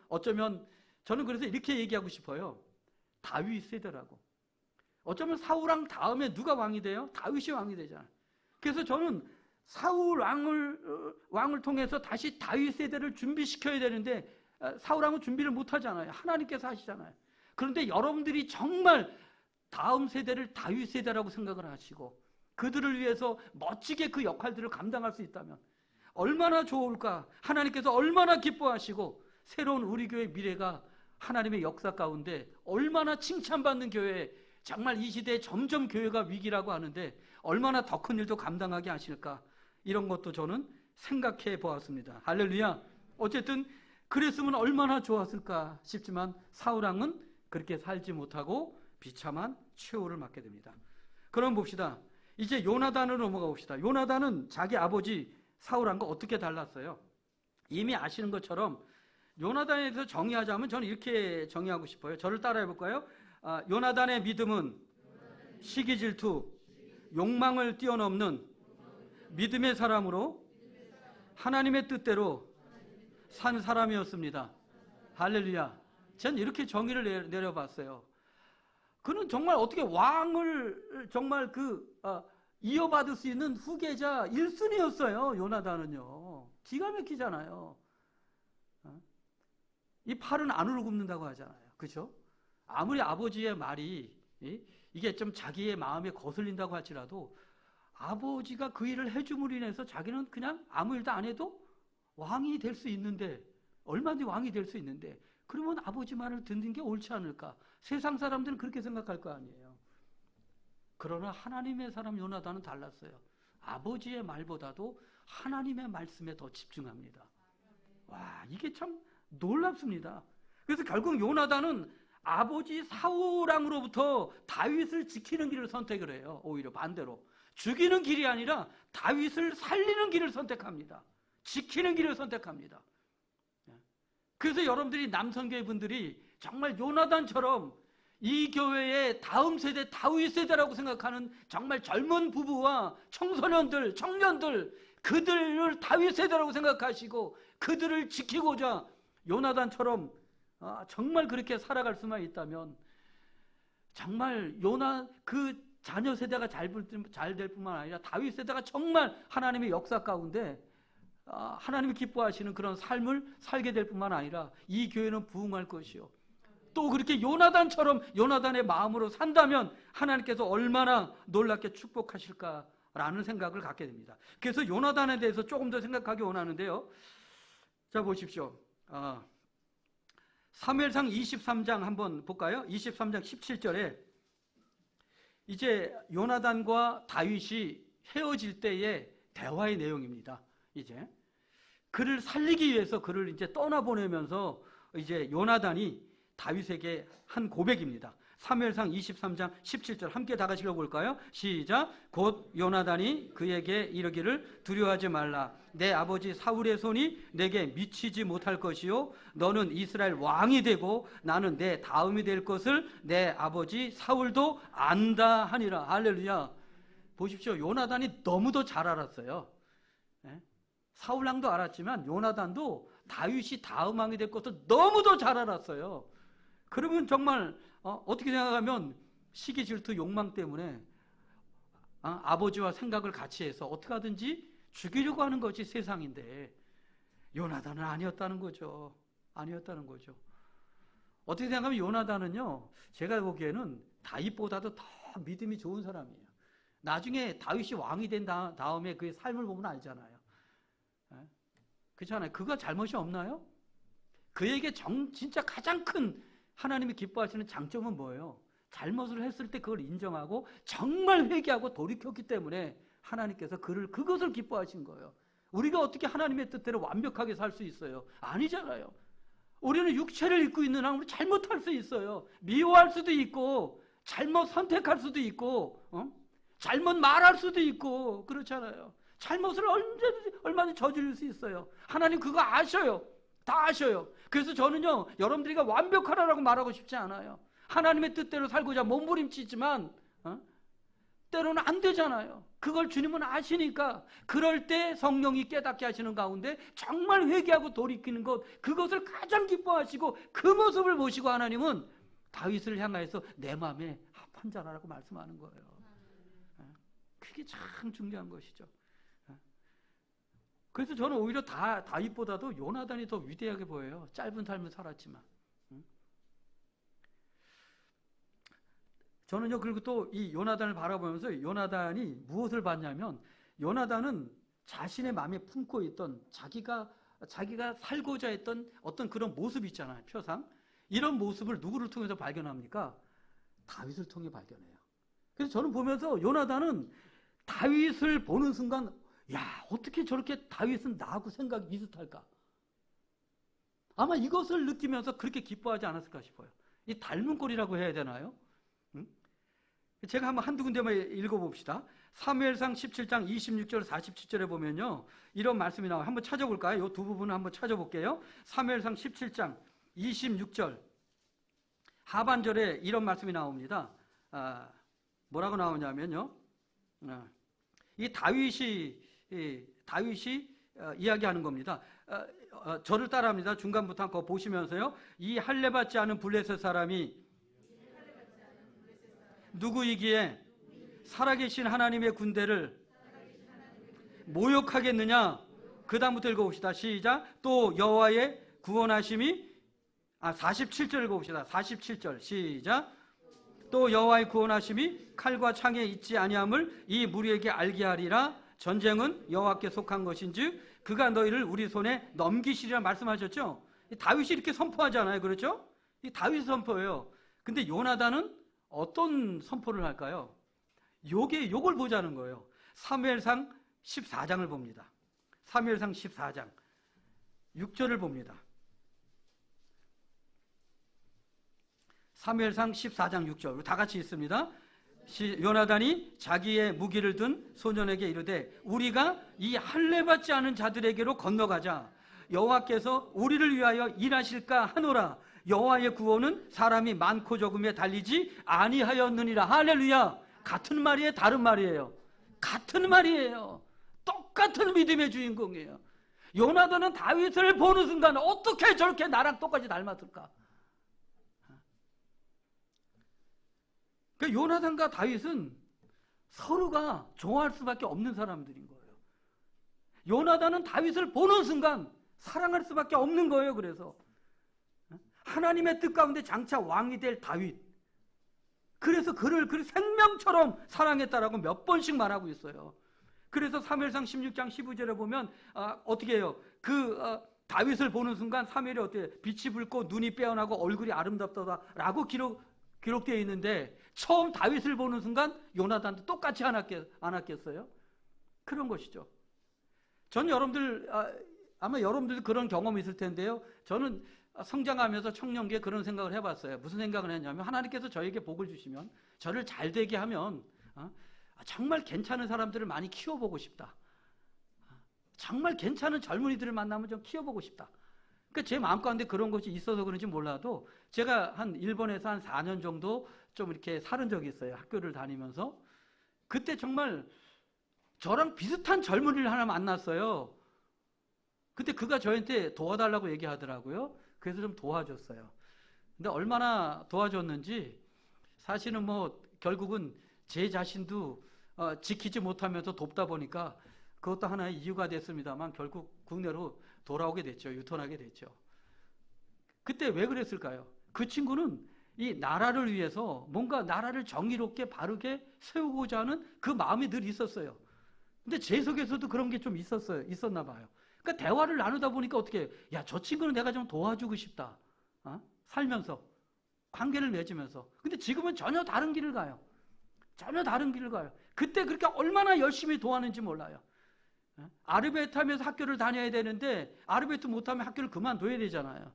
A: 어쩌면 저는 그래서 이렇게 얘기하고 싶어요. 다윗 세대라고. 어쩌면 사울 왕 다음에 누가 왕이 돼요? 다윗이 왕이 되잖아요. 그래서 저는 사울 왕을 통해서 다시 다윗 세대를 준비시켜야 되는데 사울 왕은 준비를 못 하잖아요. 하나님께서 하시잖아요. 그런데 여러분들이 정말 다음 세대를 다윗 세대라고 생각을 하시고 그들을 위해서 멋지게 그 역할들을 감당할 수 있다면 얼마나 좋을까. 하나님께서 얼마나 기뻐하시고 새로운 우리 교회 미래가 하나님의 역사 가운데 얼마나 칭찬받는 교회, 정말 이 시대에 점점 교회가 위기라고 하는데 얼마나 더 큰 일도 감당하게 하실까, 이런 것도 저는 생각해 보았습니다. 할렐루야. 어쨌든 그랬으면 얼마나 좋았을까 싶지만 사울 왕은 그렇게 살지 못하고 비참한 최후를 맞게 됩니다. 그럼 봅시다. 이제 요나단으로 넘어가 봅시다. 요나단은 자기 아버지 사울 왕과 어떻게 달랐어요? 이미 아시는 것처럼 요나단에 대해서 정의하자면 저는 이렇게 정의하고 싶어요. 저를 따라해 볼까요? 요나단의 믿음은 시기 질투, 욕망을 뛰어넘는 믿음의 사람으로 하나님의 뜻대로 산 사람이었습니다. 할렐루야. 전 이렇게 정의를 내려봤어요. 그는 정말 어떻게 왕을 정말 이어받을 수 있는 후계자 1순위였어요. 요나단은요. 기가 막히잖아요. 이 팔은 안으로 굽는다고 하잖아요. 그렇죠? 아무리 아버지의 말이 이게 좀 자기의 마음에 거슬린다고 할지라도 아버지가 그 일을 해줌으로 인해서 자기는 그냥 아무 일도 안 해도 왕이 될 수 있는데, 얼마든지 왕이 될 수 있는데, 그러면 아버지 말을 듣는 게 옳지 않을까? 세상 사람들은 그렇게 생각할 거 아니에요. 그러나 하나님의 사람 요나단은 달랐어요. 아버지의 말보다도 하나님의 말씀에 더 집중합니다. 와, 이게 참 놀랍습니다. 그래서 결국 요나단은 아버지 사울 왕으로부터 다윗을 지키는 길을 선택을 해요. 오히려 반대로 죽이는 길이 아니라 다윗을 살리는 길을 선택합니다. 지키는 길을 선택합니다. 그래서 여러분들이 남성교회 분들이 정말 요나단처럼 이 교회의 다음 세대 다윗 세대라고 생각하는 정말 젊은 부부와 청소년들, 청년들, 그들을 다윗 세대라고 생각하시고 그들을 지키고자 요나단처럼 정말 그렇게 살아갈 수만 있다면 정말 그 자녀 세대가 잘 될 뿐만 아니라 다윗 세대가 정말 하나님의 역사 가운데 하나님이 기뻐하시는 그런 삶을 살게 될 뿐만 아니라 이 교회는 부흥할 것이요, 또 그렇게 요나단처럼 요나단의 마음으로 산다면 하나님께서 얼마나 놀랍게 축복하실까라는 생각을 갖게 됩니다. 그래서 요나단에 대해서 조금 더 생각하기 원하는데요. 자, 보십시오. 사무엘상 23장 한번 볼까요? 23장 17절에 이제 요나단과 다윗이 헤어질 때의 대화의 내용입니다. 이제 그를 살리기 위해서 그를 이제 떠나보내면서 이제 요나단이 다윗에게 한 고백입니다. 사무엘상 23장 17절 함께 다 같이 읽어볼까요? 시작. 곧 요나단이 그에게 이르기를 두려워하지 말라. 내 아버지 사울의 손이 내게 미치지 못할 것이요 너는 이스라엘 왕이 되고 나는 내 다음이 될 것을 내 아버지 사울도 안다 하니라. 할렐루야. 보십시오. 요나단이 너무도 잘 알았어요. 사울왕도 알았지만 요나단도 다윗이 다음 왕이 될 것을 너무도 잘 알았어요. 그러면 정말 어떻게 생각하면 시기 질투 욕망 때문에 아버지와 생각을 같이 해서 어떻게 하든지 죽이려고 하는 것이 세상인데 요나단은 아니었다는 거죠. 아니었다는 거죠. 어떻게 생각하면 요나단은요, 제가 보기에는 다윗보다도 더 믿음이 좋은 사람이에요. 나중에 다윗이 왕이 된 다음에 그의 삶을 보면 알잖아요. 그렇잖아요. 그가 잘못이 없나요? 그에게 진짜 가장 큰 하나님이 기뻐하시는 장점은 뭐예요? 잘못을 했을 때 그걸 인정하고 정말 회개하고 돌이켰기 때문에 하나님께서 그것을 기뻐하신 거예요. 우리가 어떻게 하나님의 뜻대로 완벽하게 살 수 있어요? 아니잖아요. 우리는 육체를 입고 있는 한 우리 잘못할 수 있어요. 미워할 수도 있고 잘못 선택할 수도 있고 잘못 말할 수도 있고 그렇잖아요. 잘못을 얼마든지 저지를 수 있어요. 하나님 그거 아셔요. 다 아셔요. 그래서 저는요, 여러분들이가 완벽하라고 말하고 싶지 않아요. 하나님의 뜻대로 살고자 몸부림치지만 때로는 안 되잖아요. 그걸 주님은 아시니까 그럴 때 성령이 깨닫게 하시는 가운데 정말 회개하고 돌이키는 것, 그것을 가장 기뻐하시고 그 모습을 보시고 하나님은 다윗을 향하여서 내 마음에 합한 자라라고 말씀하는 거예요. 그게 참 중요한 것이죠. 그래서 저는 오히려 다윗보다도 요나단이 더 위대하게 보여요. 짧은 삶을 살았지만. 저는요, 그리고 또 이 요나단을 바라보면서 요나단이 무엇을 봤냐면, 요나단은 자신의 마음에 품고 있던 자기가 살고자 했던 어떤 그런 모습 있잖아요. 표상. 이런 모습을 누구를 통해서 발견합니까? 다윗을 통해 발견해요. 그래서 저는 보면서 요나단은 다윗을 보는 순간 야, 어떻게 저렇게 다윗은 나하고 생각이 비슷할까? 아마 이것을 느끼면서 그렇게 기뻐하지 않았을까 싶어요. 이 닮은 꼴이라고 해야 되나요? 제가 한번 한두 군데만 읽어봅시다. 사무엘상 17장 26절 47절에 보면요, 이런 말씀이 나와요. 한번 찾아볼까요? 이 두 부분을 한번 찾아볼게요. 사무엘상 17장 26절 하반절에 이런 말씀이 나옵니다. 뭐라고 나오냐면요, 이 다윗이 이야기하는 겁니다. 저를 따라합니다. 중간부터 한번 보시면서요. 이 할례받지 않은 블레셋 사람이 누구이기에 살아계신 하나님의 군대를 모욕하겠느냐? 그 다음부터 읽어봅시다. 시작. 또 여호와의 구원하심이 47절 읽어봅시다. 47절 시작. 또 여호와의 구원하심이 칼과 창에 있지 아니함을 이 무리에게 알게 하리라. 전쟁은 여호와께 속한 것인즉 그가 너희를 우리 손에 넘기시리라 말씀하셨죠. 다윗이 이렇게 선포하잖아요. 그렇죠? 이 다윗 선포예요. 근데 요나단은 어떤 선포를 할까요? 요걸 보자는 거예요. 사무엘상 14장을 봅니다. 사무엘상 14장 6절을 봅니다. 사무엘상 14장 6절 다 같이 있습니다. 요나단이 자기의 무기를 든 소년에게 이르되 우리가 이 할례받지 않은 자들에게로 건너가자. 여호와께서 우리를 위하여 일하실까 하노라. 여호와의 구원은 사람이 많고 적음에 달리지 아니하였느니라. 할렐루야. 같은 말이에요, 다른 말이에요? 같은 말이에요. 똑같은 믿음의 주인공이에요. 요나단은 다윗을 보는 순간 어떻게 저렇게 나랑 똑같이 닮았을까? 그 요나단과 다윗은 서로가 좋아할 수밖에 없는 사람들인 거예요. 요나단은 다윗을 보는 순간 사랑할 수밖에 없는 거예요. 그래서 하나님의 뜻 가운데 장차 왕이 될 다윗. 그래서 그를 그 생명처럼 사랑했다라고 몇 번씩 말하고 있어요. 그래서 사무엘상 16장 15절에 보면 어떻게 해요? 다윗을 보는 순간 사무엘이 어떻게 빛이 붉고 눈이 빼어나고 얼굴이 아름답다라고 기록되어 있는데 처음 다윗을 보는 순간 요나단도 똑같이 안 왔겠어요? 그런 것이죠. 저는 아마 여러분들도 그런 경험이 있을 텐데요. 저는 성장하면서 청년기에 그런 생각을 해봤어요. 무슨 생각을 했냐면 하나님께서 저에게 복을 주시면 저를 잘 되게 하면 정말 괜찮은 사람들을 많이 키워보고 싶다. 정말 괜찮은 젊은이들을 만나면 좀 키워보고 싶다. 그러니까 제 마음 가운데 그런 것이 있어서 그런지 몰라도 제가 일본에서 한 4년 정도 좀 이렇게 살은 적이 있어요. 학교를 다니면서. 그때 정말 저랑 비슷한 젊은이를 하나 만났어요. 근데 그가 저한테 도와달라고 얘기하더라고요. 그래서 좀 도와줬어요. 근데 얼마나 도와줬는지 사실은 결국은 제 자신도 지키지 못하면서 돕다 보니까 그것도 하나의 이유가 됐습니다만 결국 국내로 돌아오게 됐죠. 유턴하게 됐죠. 그때 왜 그랬을까요? 그 친구는 이 나라를 위해서 뭔가 나라를 정의롭게 바르게 세우고자 하는 그 마음이 늘 있었어요. 근데 제 속에서도 그런 게 좀 있었나 봐요. 그러니까 대화를 나누다 보니까 어떻게 야, 저 친구는 내가 좀 도와주고 싶다. 살면서 관계를 맺으면서. 근데 지금은 전혀 다른 길을 가요. 전혀 다른 길을 가요. 그때 그렇게 얼마나 열심히 도왔는지 몰라요. 아르바이트 하면서 학교를 다녀야 되는데 아르바이트 못하면 학교를 그만둬야 되잖아요.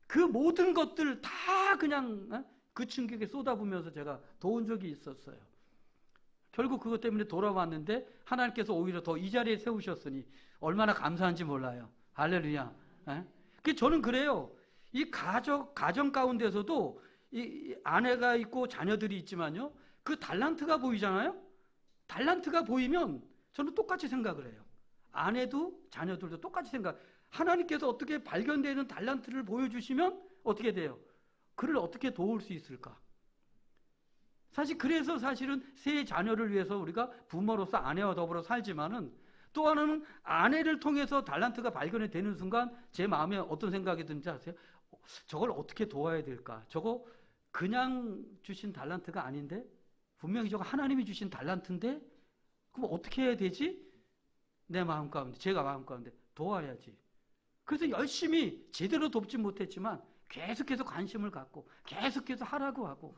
A: 그 모든 것들 다 그냥 그 친구에게 쏟아부으면서 제가 도운 적이 있었어요. 결국 그것 때문에 돌아왔는데 하나님께서 오히려 더 이 자리에 세우셨으니 얼마나 감사한지 몰라요. 할렐루야. 저는 그래요. 이 가정 가운데서도 이 아내가 있고 자녀들이 있지만요. 그 달란트가 보이잖아요. 달란트가 보이면 저는 똑같이 생각을 해요. 아내도 자녀들도 똑같이 생각. 하나님께서 어떻게 발견되는 달란트를 보여주시면 어떻게 돼요? 그를 어떻게 도울 수 있을까? 그래서 사실은 세 자녀를 위해서 우리가 부모로서 아내와 더불어 살지만은 또 하나는 아내를 통해서 달란트가 발견이 되는 순간 제 마음에 어떤 생각이 드는지 아세요? 저걸 어떻게 도와야 될까? 저거 그냥 주신 달란트가 아닌데? 분명히 저거 하나님이 주신 달란트인데? 그럼 어떻게 해야 되지? 내 마음 가운데, 제가 마음 가운데 도와야지. 그래서 열심히 제대로 돕지 못했지만 계속해서 관심을 갖고 계속해서 하라고 하고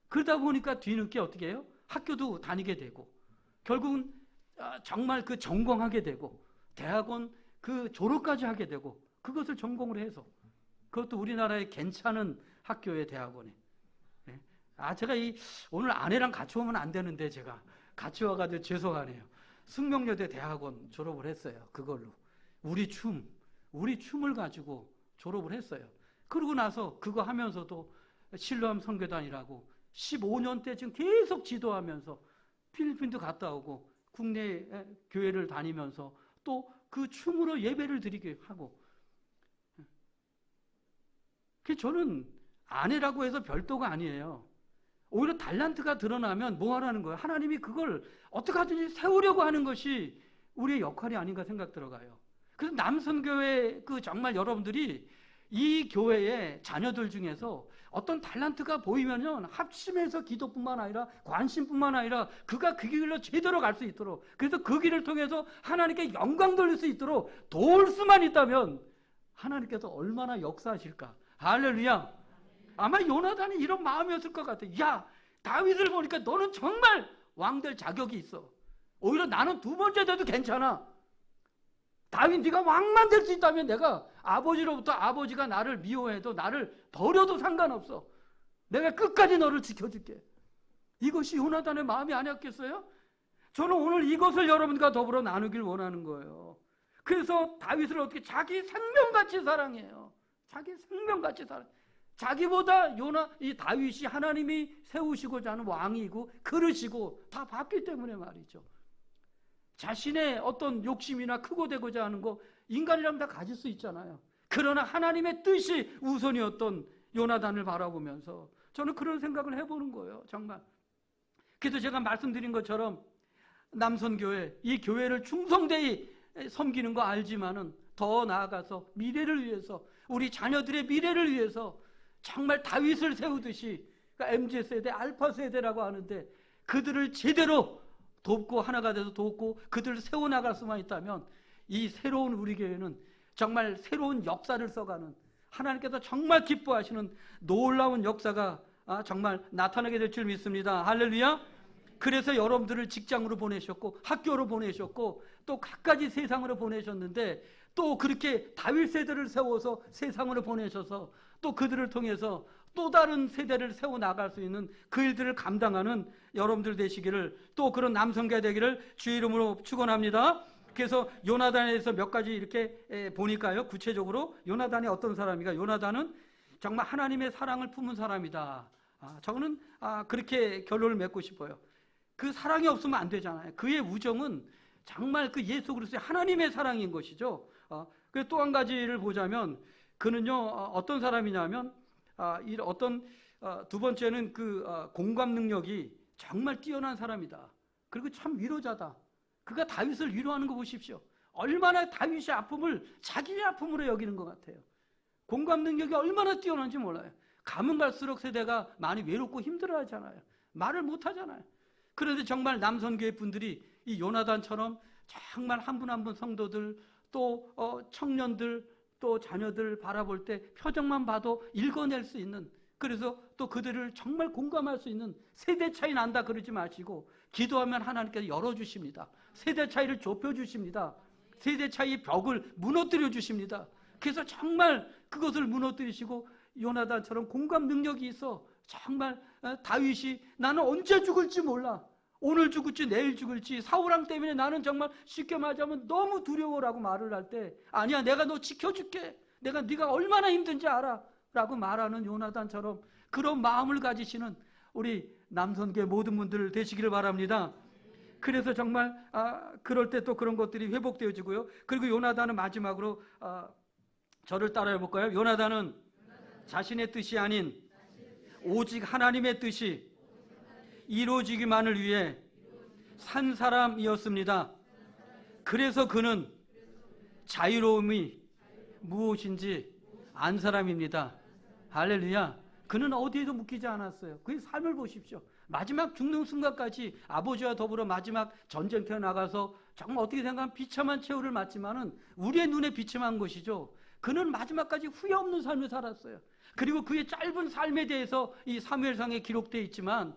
A: 그러다 보니까 뒤늦게 어떻게 해요? 학교도 다니게 되고 결국은 정말 그 전공하게 되고 대학원 그 졸업까지 하게 되고 그것을 전공을 해서 그것도 우리나라의 괜찮은 학교의 대학원에. 제가 오늘 아내랑 같이 오면 안 되는데 제가 같이 와가지고 죄송하네요. 숙명여대 대학원 졸업을 했어요. 그걸로 우리 춤을 가지고 졸업을 했어요. 그러고 나서 그거 하면서도 실로암 선교단이라고 15년째 지금 계속 지도하면서 필리핀도 갔다 오고 국내 교회를 다니면서 또 그 춤으로 예배를 드리게 하고. 저는 아내라고 해서 별도가 아니에요. 오히려 달란트가 드러나면 뭐 하라는 거예요? 하나님이 그걸 어떻게 하든지 세우려고 하는 것이 우리의 역할이 아닌가 생각 들어가요. 그래서 남선교회 정말 여러분들이 이 교회의 자녀들 중에서 어떤 달란트가 보이면은 합심해서 기도뿐만 아니라 관심뿐만 아니라 그가 그 길로 제대로 갈 수 있도록 그래서 그 길을 통해서 하나님께 영광 돌릴 수 있도록 도울 수만 있다면 하나님께서 얼마나 역사하실까. 할렐루야. 아마 요나단이 이런 마음이었을 것 같아요. 야, 다윗을 보니까 너는 정말 왕될 자격이 있어. 오히려 나는 두 번째 돼도 괜찮아. 다윗 네가 왕만 될 수 있다면 내가 아버지로부터 아버지가 나를 미워해도 나를 버려도 상관없어. 내가 끝까지 너를 지켜줄게. 이것이 요나단의 마음이 아니었겠어요? 저는 오늘 이것을 여러분과 더불어 나누길 원하는 거예요. 그래서 다윗을 어떻게 자기 생명같이 사랑해요. 자기 생명같이 사랑해요. 자기보다 이 다윗이 하나님이 세우시고자 하는 왕이고 그러시고 다 봤기 때문에 말이죠. 자신의 어떤 욕심이나 크고 되고자 하는 거 인간이라면 다 가질 수 있잖아요. 그러나 하나님의 뜻이 우선이었던 요나단을 바라보면서 저는 그런 생각을 해보는 거예요. 정말. 그래서 제가 말씀드린 것처럼 남선교회 이 교회를 충성되이 섬기는 거 알지만은 더 나아가서 미래를 위해서 우리 자녀들의 미래를 위해서 정말 다윗을 세우듯이, 그러니까 MZ세대, 알파세대라고 하는데 그들을 제대로 돕고 하나가 돼서 돕고 그들을 세워나갈 수만 있다면 이 새로운 우리 교회는 정말 새로운 역사를 써가는, 하나님께서 정말 기뻐하시는 놀라운 역사가 정말 나타나게 될 줄 믿습니다. 할렐루야. 그래서 여러분들을 직장으로 보내셨고 학교로 보내셨고 또 갖가지 세상으로 보내셨는데, 또 그렇게 다윗 세대를 세워서 세상으로 보내셔서 또 그들을 통해서 또 다른 세대를 세워나갈 수 있는 그 일들을 감당하는 여러분들 되시기를, 또 그런 남성가 되기를 주의 이름으로 축원합니다. 그래서 요나단에서 몇 가지 이렇게 보니까요, 구체적으로 요나단이 어떤 사람인가? 요나단은 정말 하나님의 사랑을 품은 사람이다. 저는 그렇게 결론을 맺고 싶어요. 그 사랑이 없으면 안 되잖아요. 그의 우정은 정말 그 예수 그리스도의 하나님의 사랑인 것이죠. 또 한 가지를 보자면 그는요, 어떤 사람이냐면 두 번째는 그 공감 능력이 정말 뛰어난 사람이다. 그리고 참 위로자다. 그가 다윗을 위로하는 거 보십시오. 얼마나 다윗의 아픔을 자기의 아픔으로 여기는 것 같아요. 공감 능력이 얼마나 뛰어난지 몰라요. 가면 갈수록 세대가 많이 외롭고 힘들어하잖아요. 말을 못하잖아요. 그런데 정말 남선교회 분들이 이 요나단처럼 정말 한 분 한 분 성도들, 또 청년들, 또 자녀들 바라볼 때 표정만 봐도 읽어낼 수 있는, 그래서 또 그들을 정말 공감할 수 있는, 세대 차이 난다 그러지 마시고 기도하면 하나님께서 열어주십니다. 세대 차이를 좁혀주십니다. 세대 차이의 벽을 무너뜨려 주십니다. 그래서 정말 그것을 무너뜨리시고 요나단처럼 공감 능력이 있어 정말 다윗이 나는 언제 죽을지 몰라, 오늘 죽을지 내일 죽을지, 사울왕 때문에 나는 정말 쉽게 말하자면 너무 두려워라고 말을 할 때, 아니야 내가 너 지켜줄게, 네가 얼마나 힘든지 알아 라고 말하는 요나단처럼 그런 마음을 가지시는 우리 남선교회 모든 분들 되시기를 바랍니다. 그래서 정말 그럴 때 또 그런 것들이 회복되어지고요. 그리고 요나단은 마지막으로 저를 따라해 볼까요? 요나단은 자신의 뜻이 아닌 오직 하나님의 뜻이 이루어지기만을 위해 산 사람이었습니다. 그래서 그는 자유로움이 무엇인지 안 사람입니다. 할렐루야. 그는 어디에도 묶이지 않았어요. 그의 삶을 보십시오. 마지막 죽는 순간까지 아버지와 더불어 마지막 전쟁터에 나가서 정말 어떻게 생각하면 비참한 최후를 맞지만은 우리의 눈에 비참한 것이죠. 그는 마지막까지 후회 없는 삶을 살았어요. 그리고 그의 짧은 삶에 대해서 이 사무엘상에 기록되어 있지만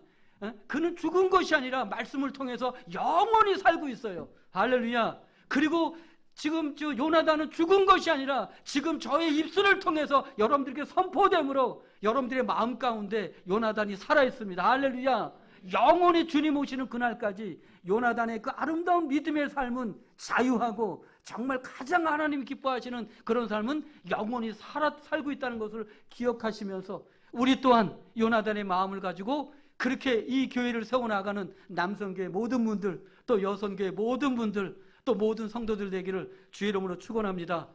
A: 그는 죽은 것이 아니라 말씀을 통해서 영원히 살고 있어요. 할렐루야. 그리고 지금 요나단은 죽은 것이 아니라 지금 저의 입술을 통해서 여러분들께 선포됨으로 여러분들의 마음 가운데 요나단이 살아있습니다. 할렐루야. 영원히 주님 오시는 그날까지 요나단의 그 아름다운 믿음의 삶은 자유하고 정말 가장 하나님이 기뻐하시는 그런 삶은 영원히 살고 있다는 것을 기억하시면서 우리 또한 요나단의 마음을 가지고 그렇게 이 교회를 세워나가는 남성교회 모든 분들, 또 여성교회 모든 분들, 또 모든 성도들 되기를 주의 이름으로 축원합니다.